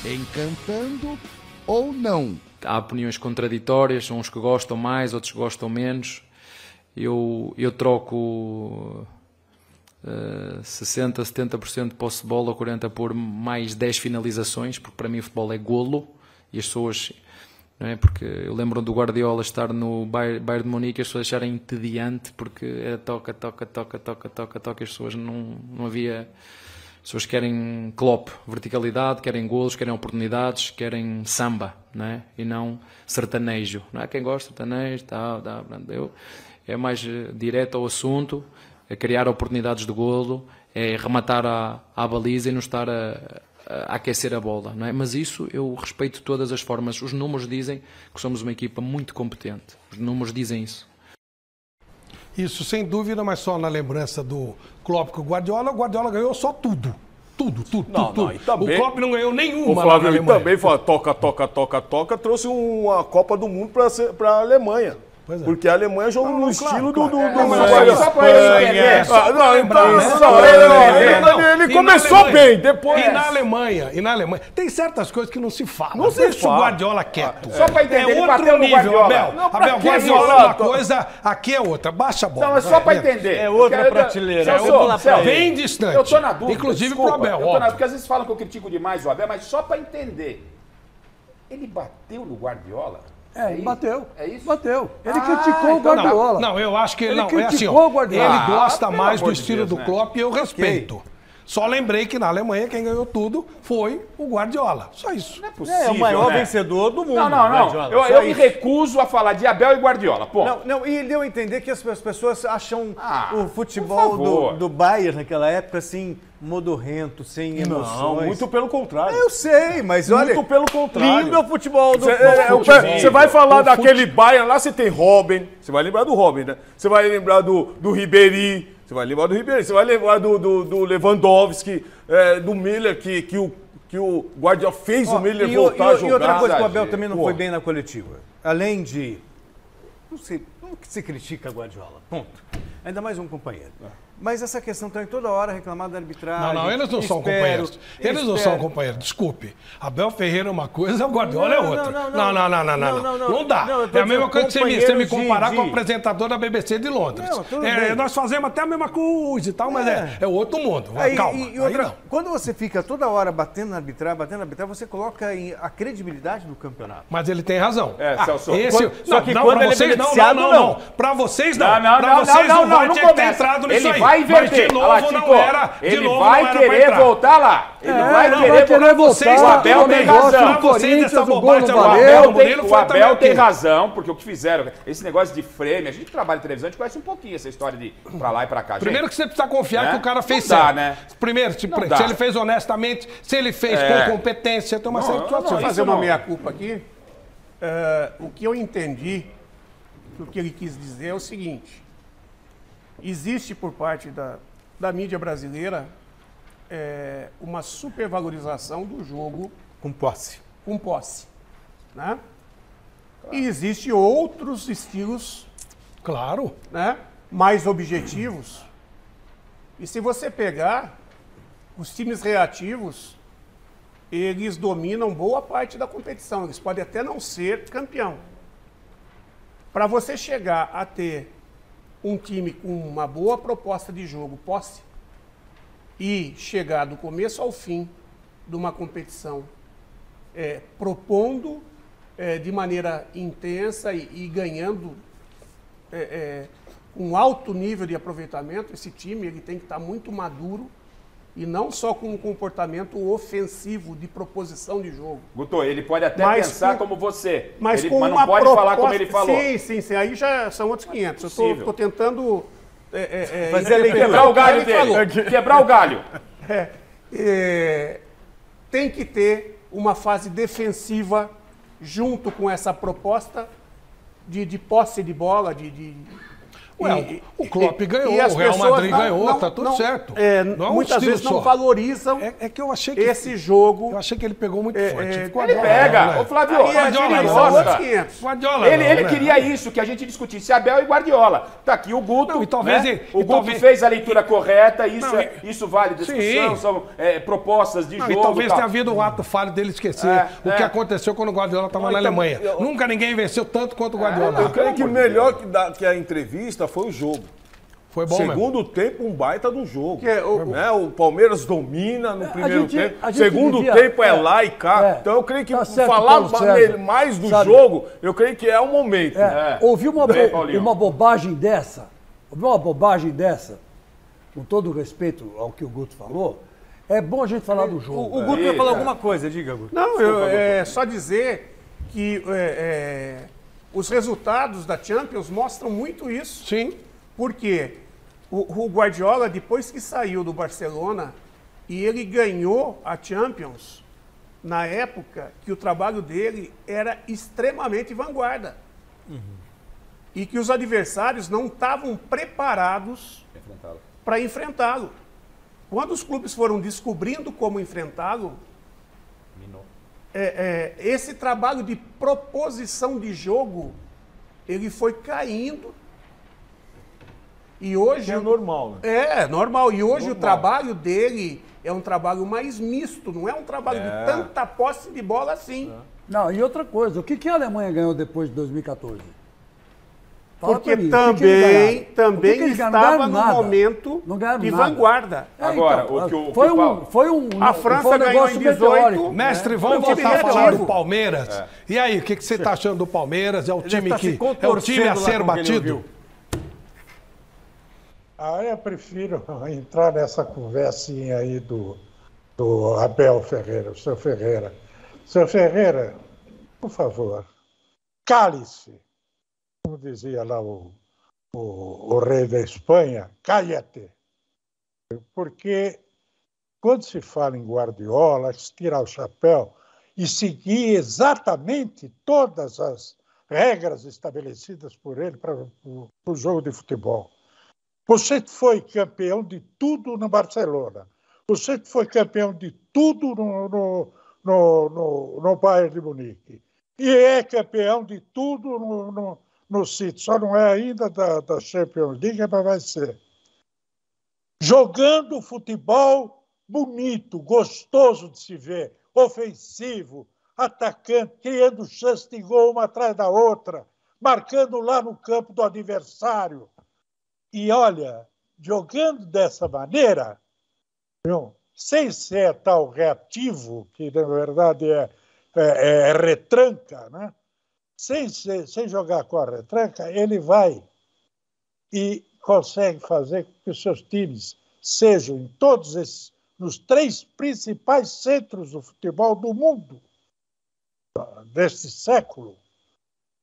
Encantando ou não? Há opiniões contraditórias, uns que gostam mais, outros que gostam menos. Eu troco 60%, 70% de posse de bola, ou 40% por mais 10 finalizações, porque para mim o futebol é golo, e as pessoas, não é? Porque eu lembro do Guardiola estar no Bayern de Munique e as pessoas acharem entediante, porque era toca, as pessoas não havia... As pessoas querem Klopp, verticalidade, querem golos, querem oportunidades, querem samba, não é? E não sertanejo. Não é quem gosta de sertanejo, eu é mais direto ao assunto, é criar oportunidades de golo, é rematar à baliza e não estar a aquecer a bola, não é? Mas isso eu respeito de todas as formas. Os números dizem que somos uma equipa muito competente. Os números dizem isso. Isso, sem dúvida, mas só na lembrança do Klopp com o Guardiola ganhou só tudo. Tudo. E também, o Klopp não ganhou nenhuma. O Flávio na Alemanha. Também fala toca, trouxe uma Copa do Mundo para a Alemanha. Pois é. Porque a Alemanha joga no estilo do Só para ele começou bem, depois... E na Alemanha, tem certas coisas que não se falam. Não se Deixa fala. o Guardiola quieto. Só para entender, ele outro bateu no nível, Guardiola. Abel, Guardiola é uma coisa, aqui é outra. Baixa a bola. Não, é só para entender. É outra prateleira. Bem distante. Eu tô na dúvida. Inclusive pro Abel, porque às vezes falam que eu critico demais o Abel, mas só para entender. Ele bateu no Guardiola? Ele bateu. É isso? Bateu. Ele criticou o Guardiola. Não, eu acho que ele não, criticou é assim, o Guardiola. Ele gosta mais do amor de estilo Deus, do né? Klopp e eu respeito. Só lembrei que na Alemanha quem ganhou tudo foi o Guardiola. Só isso. Não é possível, É o maior né? vencedor do mundo. Não. Guardiola. Eu me recuso a falar de Abel e Guardiola. Pô. Não, e deu a entender que as pessoas acham o por futebol favor. do Bayern naquela época assim, modorrento, sem emoções. Não, muito pelo contrário. Eu sei, mas olha. Muito pelo contrário. Lindo é o futebol do Você vai falar daquele Bayern lá, você tem Robben, você vai lembrar do Robben, né? Você vai lembrar do Ribéry, você vai lembrar do Lewandowski, do Miller, que o Guardiola fez o Miller voltar a jogar. E outra coisa que o Abel exagero. também não foi bem na coletiva. Além de... Não se critica Guardiola, ponto. Ainda mais um companheiro. Mas essa questão também toda hora reclamar da arbitragem. Não, eles não são companheiros. Eles não são companheiros, desculpe. Abel Ferreira é uma coisa, o Guardiola é outra. Não dá. É a mesma coisa que você me comparar com o apresentador da BBC de Londres. Nós fazemos até a mesma coisa e tal, mas é outro mundo. Calma. E outra, quando você fica toda hora batendo na arbitragem, você coloca a credibilidade do campeonato. Mas ele tem razão. Celso. Só que quando ele é beneficiado, não. Pra vocês não. Pra vocês não vai ter que ter entrado nisso aí. Vai inverter. Mas de novo não era. Ele vai querer voltar lá. Ele vai querer voltar. O Abel tem razão. O Abel tem razão, porque o que fizeram, esse negócio de frame, a gente que trabalha em televisão, a gente conhece um pouquinho essa história de pra lá e pra cá. Primeiro que você precisa confiar que o cara fez certo. certo. Né? Primeiro, se ele fez honestamente, se ele fez com competência, tem uma série de situações. Vou fazer uma meia-culpa aqui. O que eu entendi que o que ele quis dizer é o seguinte: existe por parte da mídia brasileira uma supervalorização do jogo Com posse. com posse, né? E existe outros estilos, Claro. né, mais objetivos. E se você pegar os times reativos, eles dominam boa parte da competição. Eles podem até não ser campeão. Para você chegar a ter um time com uma boa proposta de jogo, posse, e chegar do começo ao fim de uma competição propondo de maneira intensa e ganhando um alto nível de aproveitamento, esse time ele tem que estar muito maduro e não só com um comportamento ofensivo de proposição de jogo. Guto, ele pode até pensar como você, mas mas não pode falar como ele falou. Sim, aí já são outros 500. Eu estou tentando quebrar o galho dele. Quebrar o galho. Tem que ter uma fase defensiva junto com essa proposta de posse de bola, o Klopp ganhou, o Real Madrid ganhou, tá tudo certo. Muitas vezes não valorizam que eu achei que esse jogo. Eu achei que ele pegou muito forte. Ele pega. Ô, Flávio, Guardiola. Ele queria isso, que a gente discutisse Abel e Guardiola. Tá aqui o Guto. O Guto fez a leitura correta, isso vale discussão, são propostas de jogo. E talvez tenha havido o ato falho dele esquecer o que aconteceu quando o Guardiola estava na Alemanha. Nunca ninguém venceu tanto quanto o Guardiola. Eu creio que o melhor que a entrevista foi o jogo. Foi bom Segundo mesmo. tempo, um baita do jogo. O Palmeiras domina no primeiro tempo. Segundo tempo é lá e cá. Então eu creio que falar mais do jogo, eu creio que é o momento. Ouvi uma bobagem dessa, com todo respeito ao que o Guto falou, é bom a gente falar do jogo. O Guto ia falar alguma coisa, diga, Guto. Não, só dizer que os resultados da Champions mostram muito isso. Sim. Porque o Guardiola, depois que saiu do Barcelona e ele ganhou a Champions, na época que o trabalho dele era extremamente vanguarda. E que os adversários não estavam preparados para enfrentá-lo. Quando os clubes foram descobrindo como enfrentá-lo, esse trabalho de proposição de jogo, ele foi caindo. E hoje é normal, né? É normal. E hoje o trabalho dele é um trabalho mais misto, não é um trabalho de tanta posse de bola assim. Não, e outra coisa, o que a Alemanha ganhou depois de 2014? Porque também estava no momento de vanguarda. Agora, a França ganhou em 18. Mestre, vamos voltar a falar do Palmeiras. E aí, o que você está achando do Palmeiras? É o time a ser batido? Eu prefiro entrar nessa conversinha aí do Abel Ferreira, o seu Ferreira. Seu Ferreira, por favor, cale-se. Como dizia lá o rei da Espanha, cállate. Porque quando se fala em Guardiola, se tirar o chapéu e seguir exatamente todas as regras estabelecidas por ele para o jogo de futebol. Você foi campeão de tudo no Barcelona. Você foi campeão de tudo no Bayern de Munique. E é campeão de tudo no City. Só não é ainda da Champions League, mas vai ser. Jogando futebol bonito, gostoso de se ver, ofensivo, atacante, criando chance de gol uma atrás da outra, marcando lá no campo do adversário. E olha, jogando dessa maneira, sem ser tal reativo, que na verdade é retranca, né? Sem jogar com a retranca, ele vai e consegue fazer com que os seus times sejam em todos esses, nos 3 principais centros do futebol do mundo deste século,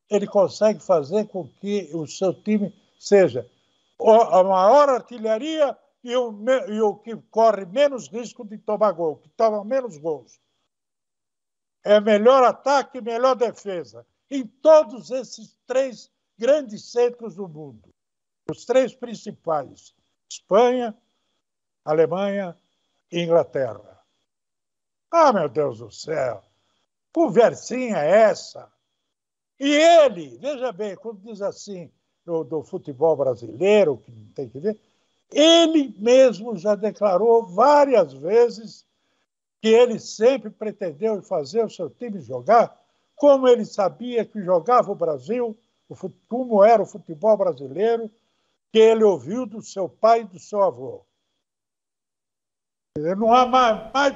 ele consegue fazer com que o seu time seja a maior artilharia e o que corre menos risco de tomar gol, que toma menos gols. É melhor ataque e melhor defesa. Em todos esses 3 grandes centros do mundo. Os 3 principais: Espanha, Alemanha e Inglaterra. Ah, meu Deus do céu! Conversinha é essa? E ele, veja bem, quando diz assim do futebol brasileiro, que não tem que ver, ele mesmo já declarou várias vezes que ele sempre pretendeu fazer o seu time jogar como ele sabia que jogava o Brasil, como era o futebol brasileiro, que ele ouviu do seu pai e do seu avô. Não há mais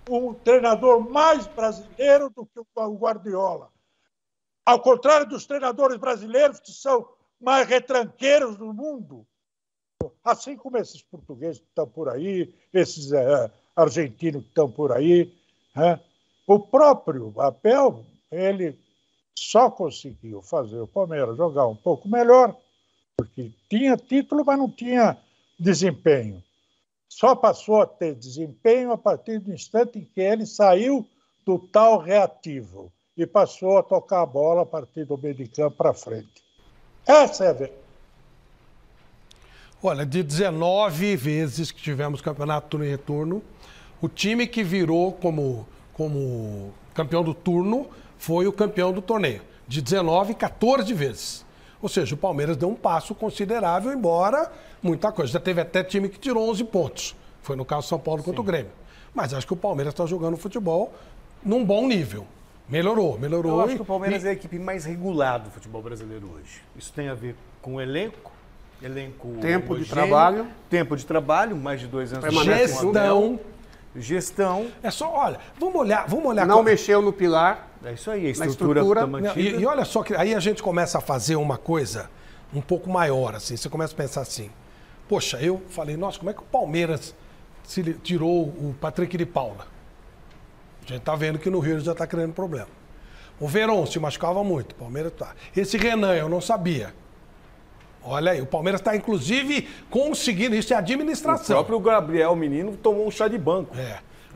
um treinador mais brasileiro do que o Guardiola. Ao contrário dos treinadores brasileiros, que são mais retranqueiros do mundo, assim como esses portugueses que estão por aí, esses argentinos que estão por aí. O próprio Abel, ele só conseguiu fazer o Palmeiras jogar um pouco melhor, porque tinha título, mas não tinha desempenho. Só passou a ter desempenho a partir do instante em que ele saiu do tal reativo e passou a tocar a bola a partir do meio de campo para frente. Essa é a verdade. Olha, de 19 vezes que tivemos campeonato turno e retorno, o time que virou como campeão do turno foi o campeão do torneio. De 19, 14 vezes. Ou seja, o Palmeiras deu um passo considerável, embora muita coisa. Já teve até time que tirou 11 pontos. Foi no caso do São Paulo contra o Grêmio. Mas acho que o Palmeiras está jogando futebol num bom nível. Melhorou. Eu acho que o Palmeiras é a equipe mais regular do futebol brasileiro hoje. Isso tem a ver com o elenco tempo de trabalho. Tempo de trabalho, mais de 2 anos. Gestão. É só, olha, vamos olhar. Não mexeu no pilar. É isso aí, a estrutura tá mantida. E olha só que aí a gente começa a fazer uma coisa um pouco maior, assim. Você começa a pensar assim, poxa, eu falei, nossa, como é que o Palmeiras tirou o Patrick de Paula? A gente tá vendo que no Rio já está criando problema. O Verón se machucava muito, o Palmeiras tá. Esse Renan, eu não sabia. Olha aí, o Palmeiras está, inclusive, conseguindo, isso é administração. O próprio Gabriel Menino tomou um chá de banco.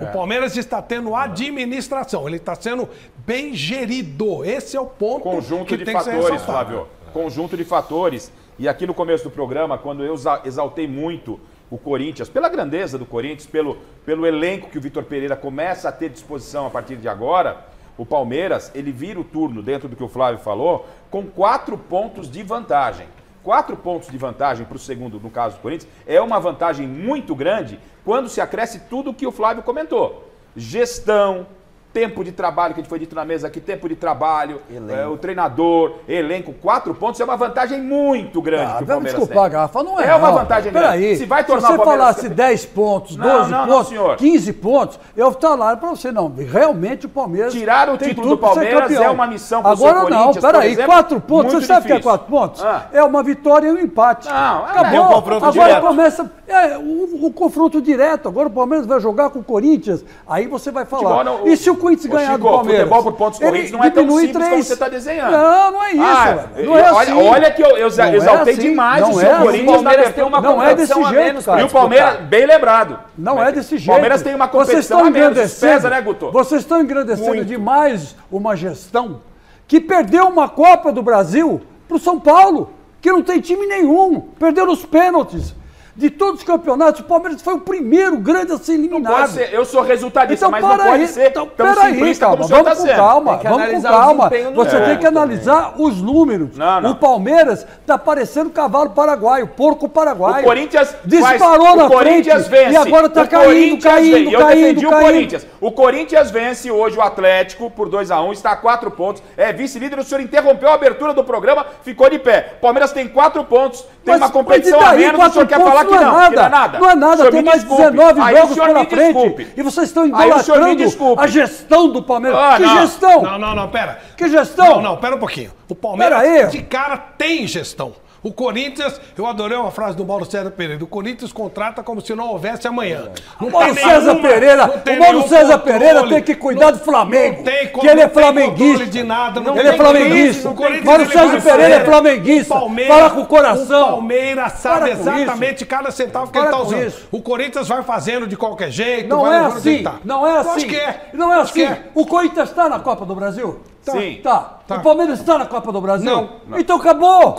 O Palmeiras está tendo administração, ele está sendo bem gerido. Esse é o ponto Conjunto de fatores, Flávio. Conjunto de fatores. E aqui no começo do programa, quando eu exaltei muito o Corinthians, pela grandeza do Corinthians, pelo elenco que o Vitor Pereira começa a ter disposição a partir de agora, o Palmeiras, ele vira o turno, dentro do que o Flávio falou, com 4 pontos de vantagem. 4 pontos de vantagem para o segundo, no caso do Corinthians, é uma vantagem muito grande quando se acresce tudo o que o Flávio comentou. Gestão, tempo de trabalho, que a gente foi dito na mesa aqui, tempo de trabalho, o treinador, elenco, 4 pontos é uma vantagem muito grande que o Palmeiras desculpa, tem. Garrafa, não é. É uma vantagem grande. Peraí, se vai tornar você o Palmeiras falasse 10 pontos, 12 pontos, senhor. 15 pontos, eu falaria para você, não, realmente o Palmeiras tirar o título do Palmeiras é uma missão para o seu Corinthians, Agora não, peraí, 4 pontos, você sabe o que é 4 pontos? É uma vitória e um empate. Não, acabou. Agora começa o confronto direto, agora o Palmeiras vai jogar com o Corinthians, aí você vai falar, e se o Corinthians ganhar do Palmeiras? Futebol por pontos corridos não é tão simples como você está desenhando. Não é isso. Não é assim. Olha que eu exaltei demais o seu Corinthians. O Palmeiras tem uma competição a menos. E o Palmeiras, bem lembrado. Não é desse jeito. O Palmeiras tem uma competição a menos. Pesa, né, Guto? Vocês estão engrandecendo demais uma gestão que perdeu uma Copa do Brasil para o São Paulo, que não tem time nenhum. Perdeu nos pênaltis. De todos os campeonatos, o Palmeiras foi o primeiro grande a ser eliminado. Pode ser, eu sou resultadista, então, mas não pode ser tão simplista como o senhor está sendo. Vamos com calma. Você tem que analisar os números. O Palmeiras está parecendo cavalo paraguaio, porco paraguaio. O Corinthians disparou na frente vence. E agora está caindo. Eu defendi o Corinthians. O Corinthians vence hoje o Atlético por 2-1, está a 4 pontos. É vice-líder, o senhor interrompeu a abertura do programa, ficou de pé. O Palmeiras tem 4 pontos, tem uma competição a menos, o senhor quer falar que não é nada. Não é nada, tem mais 19 jogos pela frente. E vocês estão idolatrando a gestão do Palmeiras. Que gestão? Não, pera. Que gestão? Não, pera um pouquinho. O Palmeiras, de cara, tem gestão. O Corinthians, eu adorei uma frase do Mauro César Pereira, o Corinthians contrata como se não houvesse amanhã. O Mauro César Pereira tem que cuidar do Flamengo, que ele é flamenguista. De nada, ele é flamenguista. Mauro César Pereira é flamenguista. Fala com o coração. O Palmeiras sabe exatamente cada centavo que ele está usando. O Corinthians vai fazendo de qualquer jeito. Não é assim. Não é assim. Acho que é. Não é assim. O Corinthians está na Copa do Brasil? Sim. Tá. O Palmeiras está na Copa do Brasil? Não. Então acabou.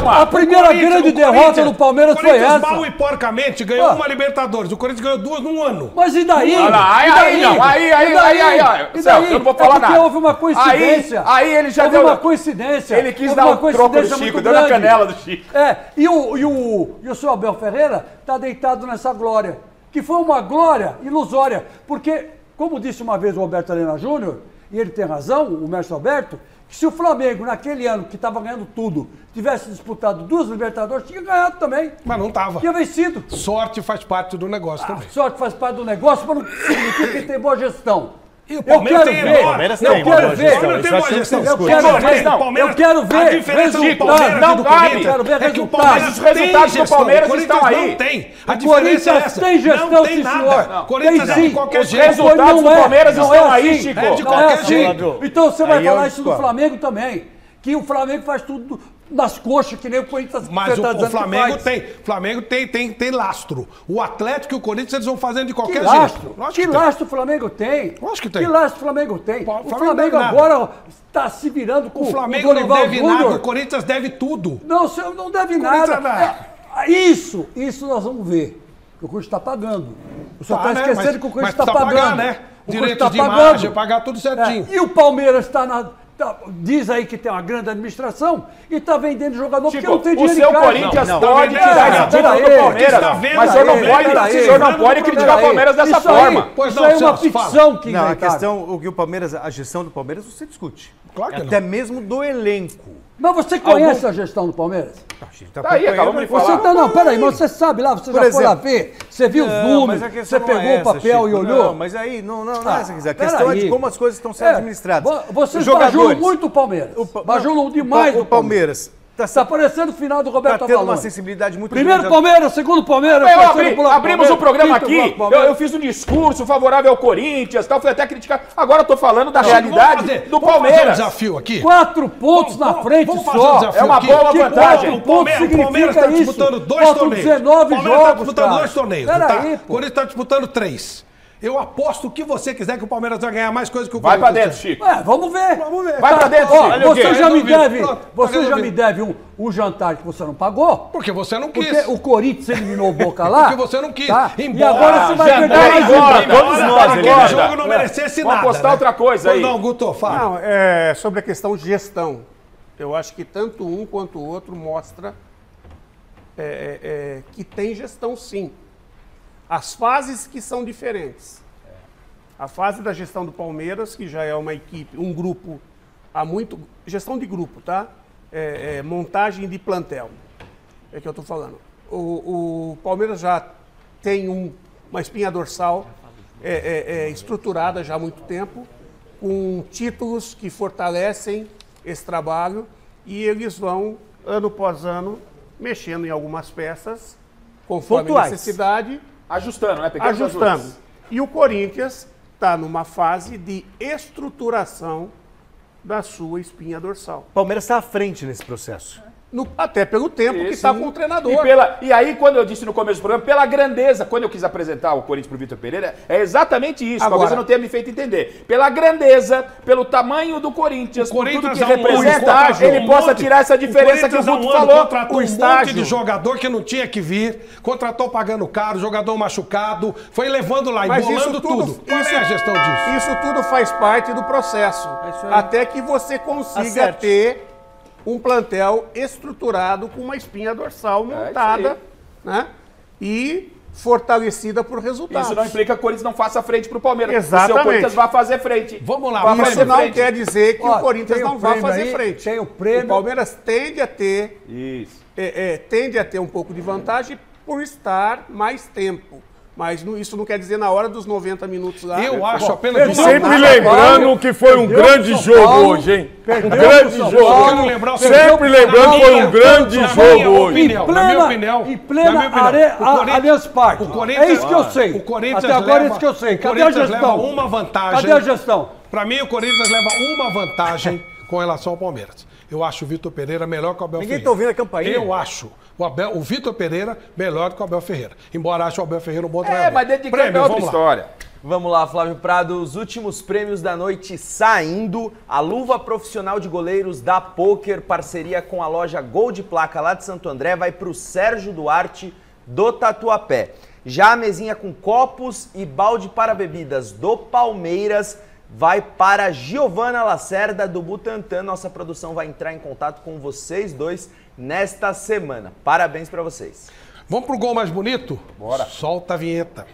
A primeira grande derrota do Palmeiras foi essa. O mal e porcamente ganhou uma Libertadores. O Corinthians ganhou 2 num ano. Mas e daí? Aí, Celso, eu não vou falar nada. Porque houve uma coincidência. Aí ele já deu uma coincidência. Ele quis dar um troco no Chico, deu na canela do Chico. E o senhor Abel Ferreira está deitado nessa glória, que foi uma glória ilusória, porque, como disse uma vez o Roberto Helena Júnior, e ele tem razão, o mestre Alberto, que se o Flamengo, naquele ano que estava ganhando tudo, tivesse disputado 2 Libertadores, tinha ganhado também. Mas não estava. Tinha vencido. Sorte faz parte do negócio também. Sorte faz parte do negócio, mas não significa que tem boa gestão. E o Palmeiras tem enorme. Eu quero ver. Eu quero ver. A diferença do Palmeiras não e do cabe. Corinthians é que o Palmeiras, os resultados do Palmeiras estão aí. Não tem. A diferença é essa. Tem gestão, não tem nada. Corinthians é de qualquer jeito. Os resultados do Palmeiras estão aí, Chico. É de qualquer jeito. Então você vai falar isso do Flamengo também. Que o Flamengo faz tudo nas coxas, que nem o Corinthians. Mas o Flamengo tem lastro. O Atlético e o Corinthians eles vão fazendo de qualquer jeito. Que lastro o Flamengo tem? Lógico que tem. Que lastro o Flamengo tem? O Flamengo agora está se virando com o Flamengo não deve nada, o Corinthians deve tudo. Não, não deve nada. Isso nós vamos ver. O Corinthians está pagando. O senhor está esquecendo que o Corinthians está pagando. Pagar, né? Direitos de imagem, pagar tudo certinho. E o Palmeiras está diz aí que tem uma grande administração e está vendendo jogador porque não tem dinheiro. O seu Corinthians pode tirar esse título do Palmeiras, mas o senhor não pode criticar o Palmeiras dessa forma. Isso aí é uma ficção que não, a questão, o que o Palmeiras, a gestão do Palmeiras você discute. Claro que até mesmo do elenco. Mas você conhece a gestão do Palmeiras? Tá aí, acabamos de falar. Não, peraí, mas você sabe lá, você já foi lá ver, você viu os números, você pegou o papel e olhou? Não, mas aí, não é essa a questão é de como as coisas estão sendo administradas. Vocês bajulam muito o Palmeiras, bajulam demais o Palmeiras. Está parecendo o final do Roberto Avalon. Tá tendo uma sensibilidade muito grande. Primeiro Palmeiras, segundo Palmeiras. Abrimos o programa aqui, eu fiz um discurso favorável ao Corinthians, tal, fui até criticar. Agora eu tô falando da realidade do Palmeiras. Vamos fazer um desafio aqui. 4 pontos na frente só. É uma boa vantagem. O Palmeiras está disputando 2 torneios. 19 jogos, O Palmeiras está disputando 2 torneios. O Corinthians está disputando 3. Eu aposto o que você quiser que o Palmeiras vai ganhar mais coisa que o Corinthians. Vai pra dentro, Chico. Vamos ver. Vai pra dentro, Chico. Você já me deve um jantar que você não pagou. Porque você não quis. Porque o Corinthians eliminou o Boca lá. Porque você não quis. E agora você vai perder mais Todos nós aquele jogo não merecesse nada. Vamos apostar outra coisa aí. Não, Guto, fala. Não, sobre a questão de gestão. Eu acho que tanto um quanto o outro mostra que tem gestão sim. As fases que são diferentes. A fase da gestão do Palmeiras, que já é uma equipe, um grupo, gestão de grupo, tá? Montagem de plantel, é que eu estou falando. O Palmeiras já tem uma espinha dorsal estruturada já há muito tempo, com títulos que fortalecem esse trabalho e eles vão, ano após ano, mexendo em algumas peças, conforme a necessidade. Ajustando, né? Ajustando. E o Corinthians está numa fase de estruturação da sua espinha dorsal. O Palmeiras está à frente nesse processo. Até pelo tempo que está com o treinador. E aí, quando eu disse no começo do programa, pela grandeza, quando eu quis apresentar o Corinthians para o Vitor Pereira, é exatamente isso. Agora, talvez eu não tenha me feito entender. Pela grandeza, pelo tamanho do Corinthians, por tudo que representa, ele possa tirar essa diferença que o Guto falou. Contratou um monte de jogador que não tinha que vir, contratou pagando caro, jogador machucado, foi levando lá, embolando tudo. Qual é a gestão disso? Isso tudo faz parte do processo. Até que você consiga ter um plantel estruturado com uma espinha dorsal montada, né? E fortalecida por resultados. Isso não implica que o Corinthians não faça frente para o Palmeiras. Exatamente. O seu Corinthians vai fazer frente. Vamos lá. Isso não quer dizer que o Corinthians não vai fazer frente. Tem o prêmio. O Palmeiras tende a ter, tende a ter um pouco de vantagem por estar mais tempo. Mas isso não quer dizer na hora dos 90 minutos lá. Eu acho apenas... Sempre lembrando que foi um grande jogo hoje, hein? Um grande jogo. Sempre lembrando que foi um grande jogo hoje. Na minha opinião, em plena Allianz Parque. É isso que eu sei. O Corinthians até agora é isso que eu sei. Cadê a gestão? Uma vantagem. Cadê a gestão? Para mim, o Corinthians leva uma vantagem com relação ao Palmeiras. Eu acho o Vitor Pereira melhor que o Abel Ferreira. Ninguém está ouvindo a campainha. Eu acho o Vitor Pereira melhor do que o Abel Ferreira. Embora ache o Abel Ferreira um bom treinador. Mas dentro de campo é outra história. Vamos lá, Flávio Prado, os últimos prêmios da noite saindo. A luva profissional de goleiros da Poker, parceria com a loja Gol de Placa lá de Santo André, vai para o Sérgio Duarte do Tatuapé. Já a mesinha com copos e balde para bebidas do Palmeiras vai para a Giovana Lacerda do Butantã. Nossa produção vai entrar em contato com vocês dois nesta semana. Parabéns para vocês. Vamos pro gol mais bonito? Bora. Solta a vinheta.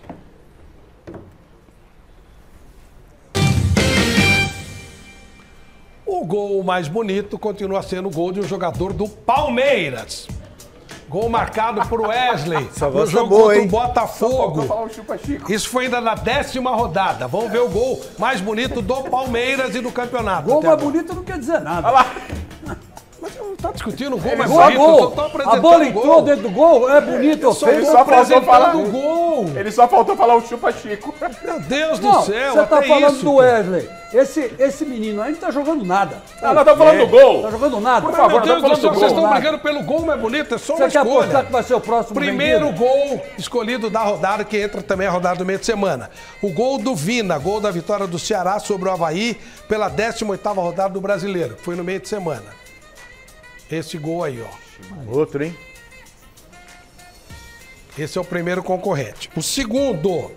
O gol mais bonito continua sendo o gol de um jogador do Palmeiras. Gol marcado por Wesley no jogo contra o Botafogo. Isso foi ainda na 10ª rodada. Vamos ver o gol mais bonito do Palmeiras e do campeonato. Gol mais bonito não quer dizer nada. Olha lá. Mas você não está discutindo o gol mais Gol, bonito, gol. eu só tô apresentando A bola o gol. entrou dentro do gol, é bonito ou feio? Ele só faltou falar do gol. Ele só faltou falar o chupa-chico. Meu Deus do Não, céu, você tá até falando isso, do pô. Wesley. Esse menino aí não tá jogando nada. Nós estamos falando do gol. Tá jogando nada. Por favor, Meu Deus do nós céu, estamos vocês falando do estão gol. brigando pelo gol mais bonito, é só uma Você quer apostar escolha. que vai ser o próximo Primeiro vendido? gol escolhido da rodada, que entra também a rodada do meio de semana. O gol do Vina, gol da vitória do Ceará sobre o Avaí pela 18ª rodada do Brasileiro, que foi no meio de semana. Esse gol aí, ó. Outro, hein? Esse é o primeiro concorrente. O segundo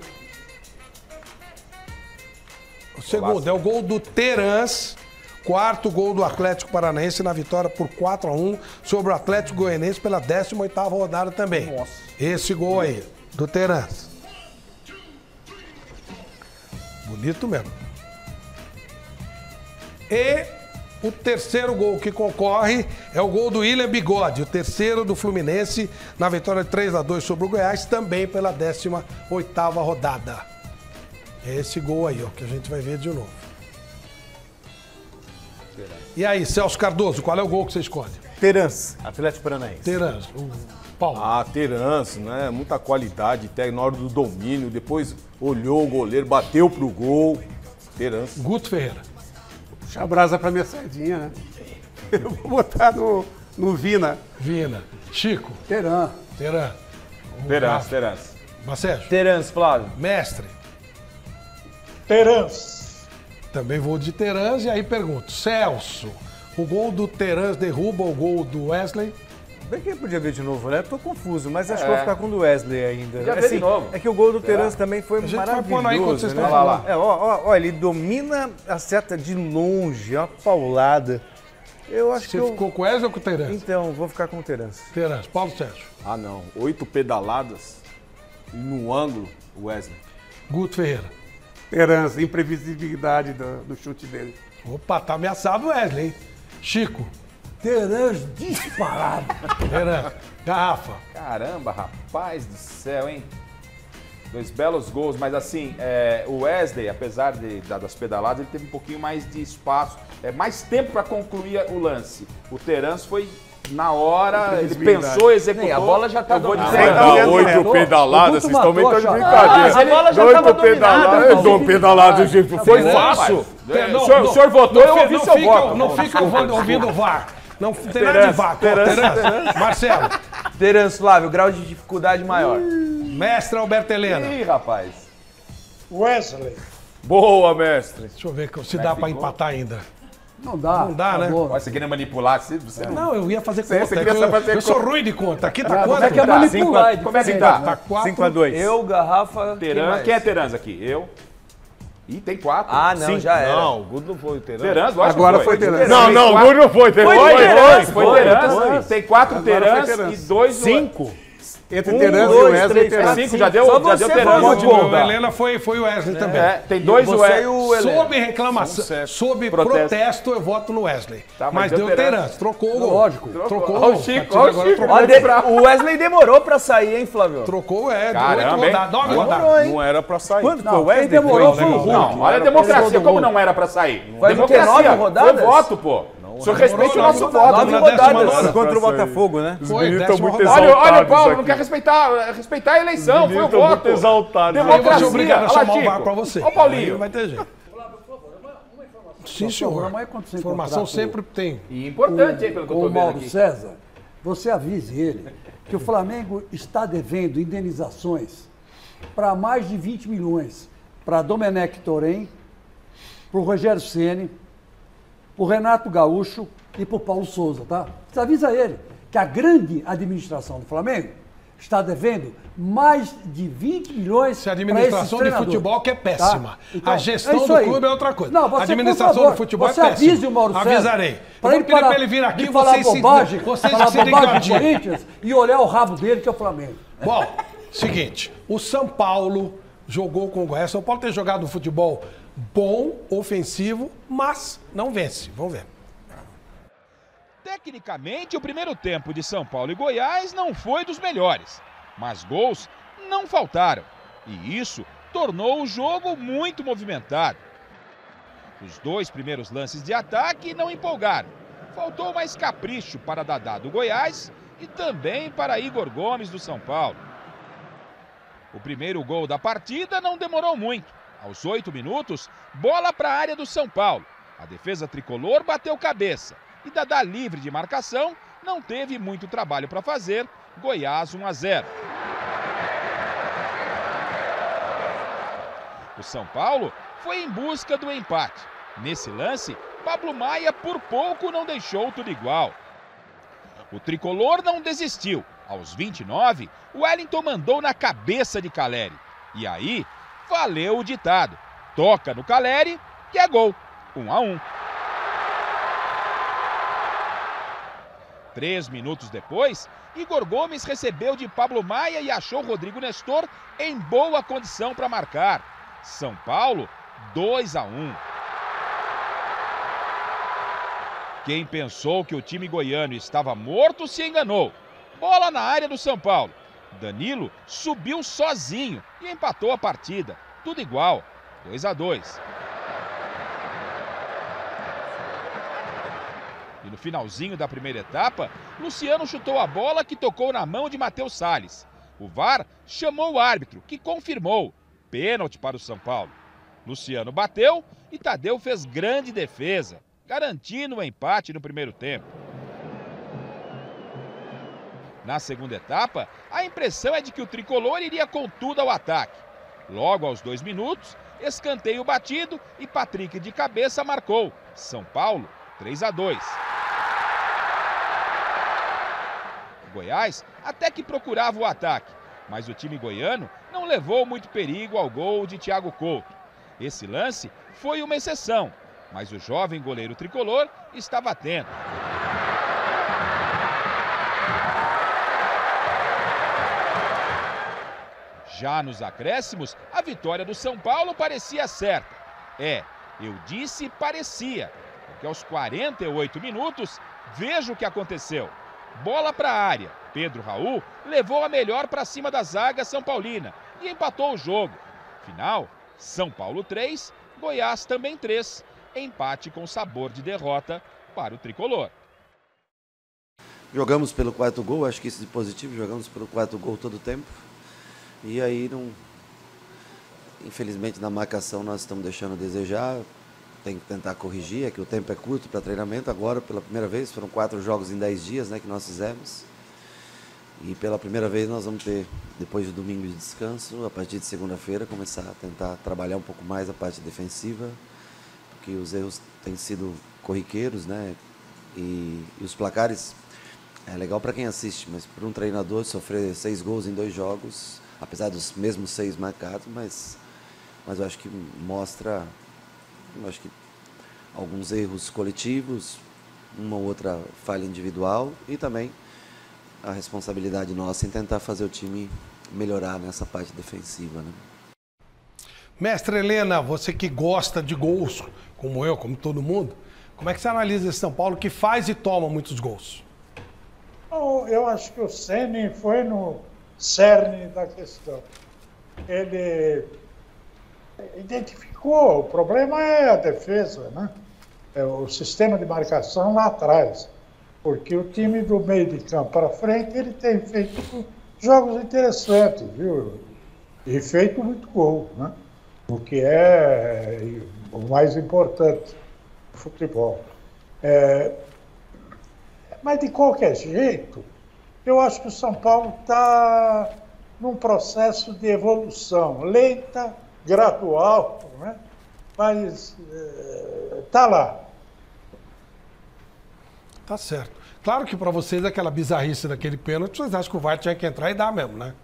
é o gol do Terans, quarto gol do Atlético Paranaense na vitória por 4-1 sobre o Atlético Goianiense pela 18ª rodada também. Nossa. Esse gol aí, do Terans. Bonito mesmo. E o terceiro gol que concorre é o gol do William Bigode, o terceiro do Fluminense na vitória de 3-2 sobre o Goiás, também pela 18ª rodada. É esse gol aí, ó, que a gente vai ver de novo. E aí, Celso Cardoso, qual é o gol que você escolhe? Terans, Atlético Paranaense. Terans, o Paulo. Ah, Terans, né? Muita qualidade, até na hora do domínio, depois olhou o goleiro, bateu pro gol. Terans. Guto Ferreira. Puxa a brasa pra minha sardinha, né? Eu vou botar no Vina. Vina. Chico. Teran. Teran. Terans. Marcelo. Terans, Flávio. Mestre. Terans. Também vou de Terans e aí pergunto, Celso, o gol do Terans derruba o gol do Wesley? Bem que podia ver de novo, né? Tô confuso, mas acho que vou ficar com o do Wesley ainda. Já vê de novo. É que o gol do Terans também foi A gente vai maravilhoso. pondo aí quando vocês né? estão falando. É, ó, ele domina a seta de longe, é uma paulada. Eu acho Você que ficou com o Wesley ou com o Terans? Então, vou ficar com o Terans. Terans. Paulo Sérgio. Ah, não. 8 pedaladas e no ângulo, o Wesley. Guto Ferreira. Terans, imprevisibilidade do chute dele. Opa, tá ameaçado o Wesley, hein? Chico. Terans disparado. Terans. Garrafa. Caramba, rapaz do céu, hein? Dois belos gols, mas assim, o Wesley, apesar das pedaladas, ele teve um pouquinho mais de espaço, mais tempo para concluir o lance. O Terans foi na hora, ele pensou, executou. Nem, a bola já tá Ah, 8 pedaladas, vocês estão meio de brincadeira. a bola já tava 8 pedaladas, 8 pedaladas, gente, foi fácil. O senhor votou, eu ouvi seu voto. Não fica ouvindo o VAR. Não tem nada de VAR. Terans. Marcelo. Terans, Flávio, grau de dificuldade maior. Mestre Alberto Helena. Ih, rapaz. Wesley. Boa, mestre. Deixa eu ver se dá pra empatar ainda. Não dá. Não dá, né? Acabou. Você queria manipular, você não. Não, eu ia fazer Você conta. queria só fazer Eu sou conta. ruim de conta. Aqui tá Como quanto? é que é manipular? Como é que tá? Tá 4. 5-2. Eu, Garrafa, Terans, quem é Terans aqui? Eu. Ih, tem 4. Ah, não, já era. Não, o Guto não foi o Terans. Terans, lógico Agora que foi Terans. Não, não, o Guto não foi Terans. Foi Terans. Tem 4 Agora foi Terans Terans. e 2 5. Entre Terans e o Wesley, Terans. 5, já deu Só Terans. você falou de O Helena foi o Wesley também. Tem 2 Você e o Wesley. Sob reclamação, sob protesto, eu voto no Wesley. Tá, mas mas deu deu Terans, trocou o gol. Lógico. Trocou o Olha o gol. Chico, A partir olha o de agora Chico. trocou. O Wesley demorou pra sair, hein, Flávio? Trocou o Wesley. Caramba, 8 hein? rodadas, 9 Demorou, rodadas. hein? Não era pra sair. Quando foi Não, o Wesley? quem demorou foi o legal. Hulk. Não, olha a democracia, como não era pra sair? Vai no quê? Democracia, 9 rodadas? Foi voto, pô. O senhor respeite o demorou nosso 9 voto. 9 na 10ª rodadas. rodada. Contra o Botafogo, né? Os Foi, meninos estão 10ª muito rodada. exaltados. Olha o Paulo, aqui. não quer respeitar a eleição, foi o Estão muito voto. exaltados. Eu vou ser Democracia. obrigado a Olha lá, chamar o VAR Chico. pra você. Olha o Paulinho. Aí não vai ter jeito. Sim, senhor. Amanhã, quando você Informação encontrar sempre tem. E importante, hein, pelo que eu com tô o vendo Mauro aqui. César, você avise ele que o Flamengo está devendo indenizações para mais de 20 milhões para Domenech Torren, para o Rogério Ceni, para o Renato Gaúcho e para o Paulo Souza, tá? Você avisa ele que a grande administração do Flamengo está devendo mais de 20 milhões. Se a administração de futebol que é péssima. Tá? Então, a gestão do clube é outra coisa. Não, você, a administração do futebol é péssima. Avise o Mauro César. Avisarei. Para ele parar, ele vir aqui, falar vocês bobagem, vocês falar decidem bobagem do Corinthians e olhar o rabo dele, que é o Flamengo. Bom, seguinte, o São Paulo jogou com o Goiás. São Paulo tem jogado um futebol bom, ofensivo, mas não vence. Vamos ver. Tecnicamente, o primeiro tempo de São Paulo e Goiás não foi dos melhores, mas gols não faltaram. E isso tornou o jogo muito movimentado. Os 2 primeiros lances de ataque não empolgaram. Faltou mais capricho para Dadá do Goiás e também para Igor Gomes do São Paulo. O primeiro gol da partida não demorou muito. Aos 8 minutos, bola para a área do São Paulo. A defesa tricolor bateu cabeça. E Dadá, livre de marcação, não teve muito trabalho para fazer. Goiás 1-0. O São Paulo foi em busca do empate. Nesse lance, Pablo Maia por pouco não deixou tudo igual. O tricolor não desistiu. Aos 29, o Wellington mandou na cabeça de Caleri. E aí, valeu o ditado. Toca no Caleri e é gol. 1-1. 3 minutos depois, Igor Gomes recebeu de Pablo Maia e achou Rodrigo Nestor em boa condição para marcar. São Paulo, 2-1. Quem pensou que o time goiano estava morto se enganou. Bola na área do São Paulo. Danilo subiu sozinho e empatou a partida. Tudo igual, 2-2. E no finalzinho da primeira etapa, Luciano chutou a bola que tocou na mão de Matheus Salles. O VAR chamou o árbitro, que confirmou. Pênalti para o São Paulo. Luciano bateu e Tadeu fez grande defesa, garantindo o empate no primeiro tempo. Na segunda etapa, a impressão é de que o tricolor iria com tudo ao ataque. Logo aos 2 minutos, escanteio batido e Patrick de cabeça marcou. São Paulo, 3-2. O Goiás até que procurava o ataque, mas o time goiano não levou muito perigo ao gol de Thiago Couto. Esse lance foi uma exceção, mas o jovem goleiro tricolor estava atento. Já nos acréscimos, a vitória do São Paulo parecia certa. Eu disse parecia, porque aos 48 minutos, veja o que aconteceu. Bola para a área. Pedro Raul levou a melhor para cima da zaga São Paulina e empatou o jogo. Final, São Paulo 3, Goiás também 3. Empate com sabor de derrota para o tricolor. Jogamos pelo 4º gol, acho que isso de positivo, jogamos pelo 4º gol todo o tempo. E aí, infelizmente, na marcação nós estamos deixando a desejar. Tem que tentar corrigir, é que o tempo é curto para treinamento. Agora, pela primeira vez, foram 4 jogos em 10 dias, né, que nós fizemos. E pela primeira vez nós vamos ter, depois do domingo de descanso, a partir de segunda-feira, começar a tentar trabalhar um pouco mais a parte defensiva, porque os erros têm sido corriqueiros, né? E os placares, é legal para quem assiste, mas para um treinador sofrer 6 gols em 2 jogos, apesar dos mesmos 6 marcados, mas eu acho que mostra... Eu acho que alguns erros coletivos, uma ou outra falha individual e também a responsabilidade nossa em tentar fazer o time melhorar nessa parte defensiva, né? Mestre Helena, você que gosta de gols, como eu, como todo mundo, como é que você analisa esse São Paulo que faz e toma muitos gols? Eu acho que o Ceni foi no cerne da questão. Ele identificou, o problema é a defesa, né? É o sistema de marcação lá atrás, porque o time do meio de campo para frente, ele tem feito jogos interessantes, viu? E feito muito gol, né? O que é o mais importante do futebol. Mas de qualquer jeito, eu acho que o São Paulo está num processo de evolução lenta, gradual, né? Mas está lá. Tá certo. Claro que para vocês aquela bizarrice daquele pênalti, vocês acham que o VAR tinha que entrar e dar mesmo, né?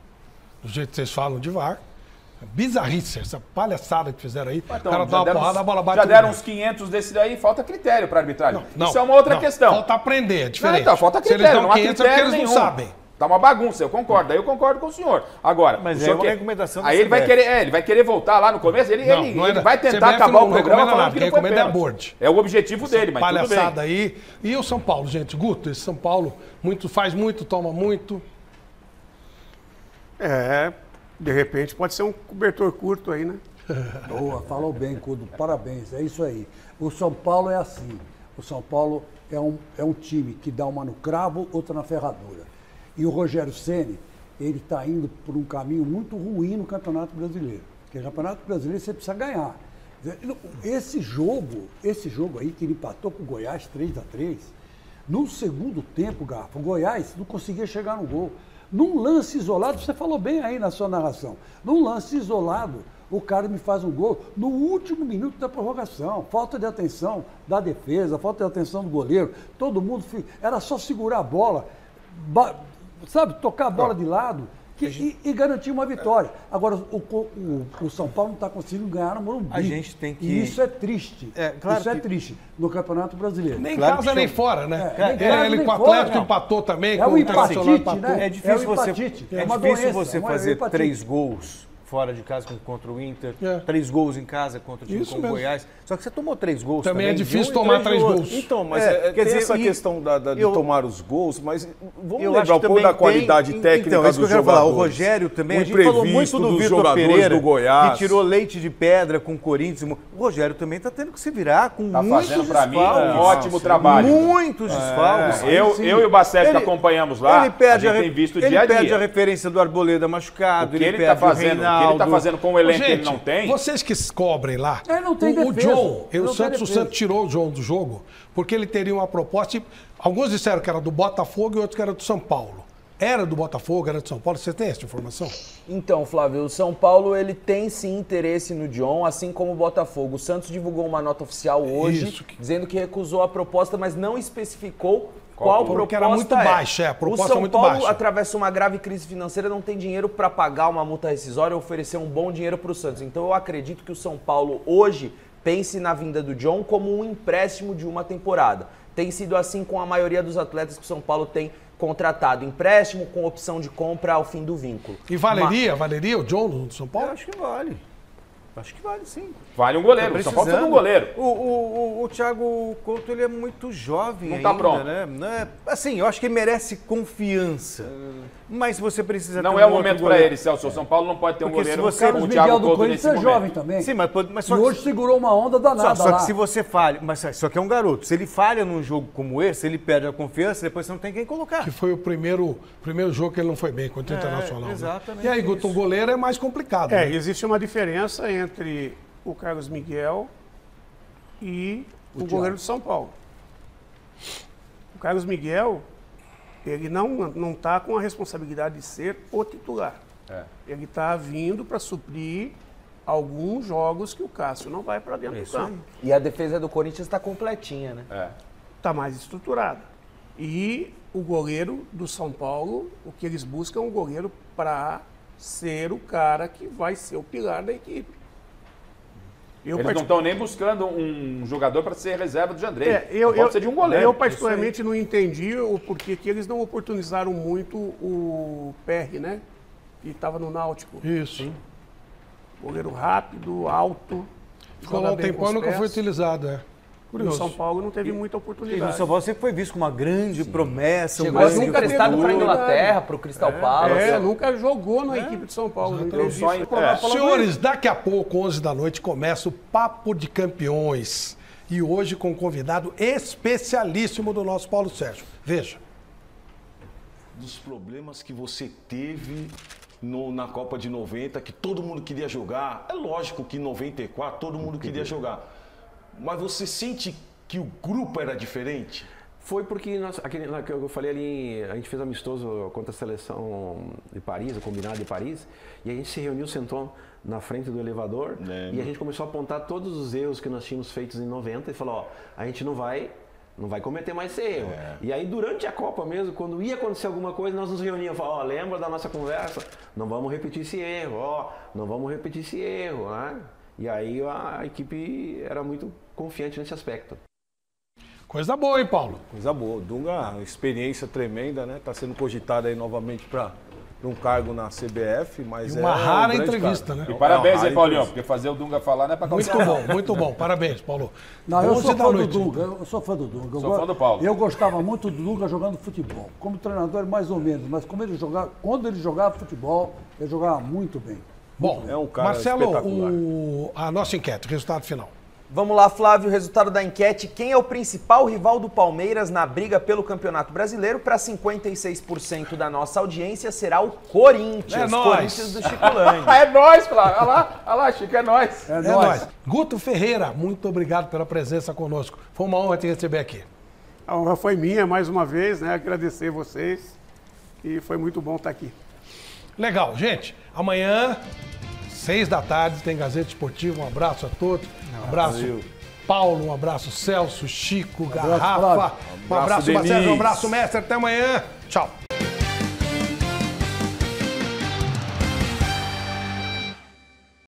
Do jeito que vocês falam de VAR. Bizarrice, essa palhaçada que fizeram aí. Então, o cara dá uma porrada, a bola bate. Já deram uns 500 desse daí, falta critério para arbitragem. Não, isso é uma outra questão. Falta aprender, é diferente. Não, então, falta critério, Se eles dão não há 500 critério é porque nenhum. eles não sabem. Tá uma bagunça, eu concordo. Daí eu concordo com o senhor. Agora, mas o senhor é uma recomendação da aí ele vai querer, ele vai querer voltar lá no começo, ele vai tentar acabar o programa falando que não foi pênalti. É o objetivo dele, mas tudo bem. Palhaçada aí. E o São Paulo, gente? Guto, esse São Paulo faz muito, toma muito. De repente pode ser um cobertor curto aí, né? Boa, falou bem, Cudo. Parabéns, é isso aí. O São Paulo é assim. O São Paulo é um time que dá uma no cravo, outra na ferradura. E o Rogério Ceni, ele está indo por um caminho muito ruim no Campeonato Brasileiro. Porque o Campeonato Brasileiro você precisa ganhar. Esse jogo aí que ele empatou com o Goiás 3-3, no segundo tempo, Garfo, o Goiás não conseguia chegar no gol. Num lance isolado, você falou bem aí na sua narração, num lance isolado, o cara me faz um gol no último minuto da prorrogação. Falta de atenção da defesa, falta de atenção do goleiro. Todo mundo, era só segurar a bola, sabe, tocar a bola de lado e garantir uma vitória. Agora, o São Paulo não está conseguindo ganhar no Morumbi. A gente tem que... E isso é triste. Claro isso é triste no Campeonato Brasileiro. Nem em casa, nem fora, né? Nem com o Atlético empatou também. É um empatite, né? É difícil você doença, fazer 3 gols fora de casa contra o Inter, 3 gols em casa contra o time como o Goiás. Só que você tomou 3 gols também. É difícil tomar 3 gols. Então, mas quer dizer, essa questão de tomar os gols, mas vamos lembrar um pouco da qualidade técnica então, dos jogadores. Falar, o Rogério também, a gente falou muito do Vitor Pereira, que tirou leite de pedra com o Corinthians. O Rogério também está tendo que se virar com muitos desfalques. Tá fazendo para mim um ótimo trabalho. Muitos desfalques. Eu e o Bacete que acompanhamos lá, a gente tem visto dia a dia. Ele perde a referência do Arboleda machucado, ele perde o Reinaldo. O que ele está fazendo com o elenco que ele não tem? Vocês que cobrem lá, não tem o John, o Santos tirou o John do jogo porque ele teria uma proposta. Alguns disseram que era do Botafogo e outros que era do São Paulo. Era do Botafogo, era do São Paulo? Você tem essa informação? Então, Flávio, o São Paulo ele tem sim interesse no John, assim como o Botafogo. O Santos divulgou uma nota oficial hoje, dizendo que recusou a proposta, mas não especificou qual proposta porque era muito baixa, a proposta o muito São Paulo baixa. atravessa uma grave crise financeira, não tem dinheiro para pagar uma multa rescisória e oferecer um bom dinheiro para o Santos. Então eu acredito que o São Paulo hoje pense na vinda do John como um empréstimo de uma temporada. Tem sido assim com a maioria dos atletas que o São Paulo tem contratado. Empréstimo com opção de compra ao fim do vínculo. E valeria o John do São Paulo? Eu acho que vale. Acho que vale, sim. Vale um goleiro. O São Paulo precisa de um goleiro. O Thiago Couto, ele é muito jovem não ainda, tá pronto. Né? Assim, eu acho que ele merece confiança. Mas você precisa não ter é o momento para ele, Celso. O São Paulo não pode ter um goleiro. O Carlos Miguel do Corinthians é jovem também. Sim, mas e hoje segurou uma onda danada só que se você falha, mas só que é um garoto. Se ele falha num jogo como esse, ele perde a confiança, depois você não tem quem colocar. Que foi o primeiro jogo que ele não foi bem contra o Internacional. Exatamente. Né? E aí, Guto, o goleiro é mais complicado. Né? Existe uma diferença entre o Carlos Miguel e o goleiro do São Paulo. O Carlos Miguel, ele não está com a responsabilidade de ser o titular. Ele está vindo para suprir alguns jogos que o Cássio não vai para dentro do campo. E a defesa do Corinthians está completinha, né? Está mais estruturada. E o goleiro do São Paulo, o que eles buscam é um goleiro para ser o cara que vai ser o pilar da equipe. Eles não estão nem buscando um jogador para ser reserva do Jandrei. Pode ser de um goleiro. Eu particularmente não entendi o porquê que eles não oportunizaram muito o PR, né? Que estava no Náutico. Isso. Sim. Goleiro rápido, alto. Ficou lá um tempão e nunca foi utilizado, No São Paulo não teve muita oportunidade. E no São Paulo sempre foi visto como uma grande promessa. Chegou a ser emprestado para a Inglaterra, para o Crystal Palace. Nunca jogou na equipe de São Paulo. Senhores, daqui a pouco, 11 da noite, começa o Papo de Campeões. E hoje com um convidado especialíssimo do nosso Paulo Sérgio. Veja. Dos problemas que você teve na Copa de 90, que todo mundo queria jogar. É lógico que em 94 todo mundo queria jogar. Mas você sente que o grupo era diferente? Foi porque que eu falei ali, a gente fez amistoso contra a seleção de Paris, o combinado de Paris, e a gente se reuniu, sentou na frente do elevador e a gente começou a apontar todos os erros que nós tínhamos feitos em 90 e falou, ó, a gente não vai cometer mais esse erro. E aí, durante a Copa mesmo, quando ia acontecer alguma coisa, nós nos reuníamos e falávamos, ó, lembra da nossa conversa? Não vamos repetir esse erro, ó, não vamos repetir esse erro, né? E aí a equipe era muito confiante nesse aspecto. Coisa boa, hein, Paulo? Coisa boa. O Dunga, experiência tremenda, né? Tá sendo cogitado aí novamente para um cargo na CBF, mas e uma rara entrevista, né? E parabéns aí, Paulinho, porque fazer o Dunga falar não é para muito bom, muito bom. Parabéns, Paulo. Não, eu sou fã do Dunga, eu sou fã do Dunga. Sou fã do Paulo. Eu gostava muito do Dunga jogando futebol. Como treinador, mais ou menos, mas quando ele jogava futebol, ele jogava muito bem. Bom, é um cara Marcelo, a nossa enquete, resultado final. Vamos lá, Flávio, o resultado da enquete. Quem é o principal rival do Palmeiras na briga pelo Campeonato Brasileiro? Para 56% da nossa audiência será o Corinthians. É nóis. Corinthians do Chico Lange. É nóis, Flávio. Olha lá, Chico, é nóis. É nóis. Guto Ferreira, muito obrigado pela presença conosco. Foi uma honra te receber aqui. A honra foi minha, mais uma vez, né? Agradecer vocês e foi muito bom estar aqui. Legal, gente. Amanhã, 6 da tarde, tem Gazeta Esportiva. Um abraço a todos. Um abraço, Paulo. Um abraço, Celso, Chico, Garrafa. Um abraço, Marcelo. Um abraço, mestre. Até amanhã. Tchau.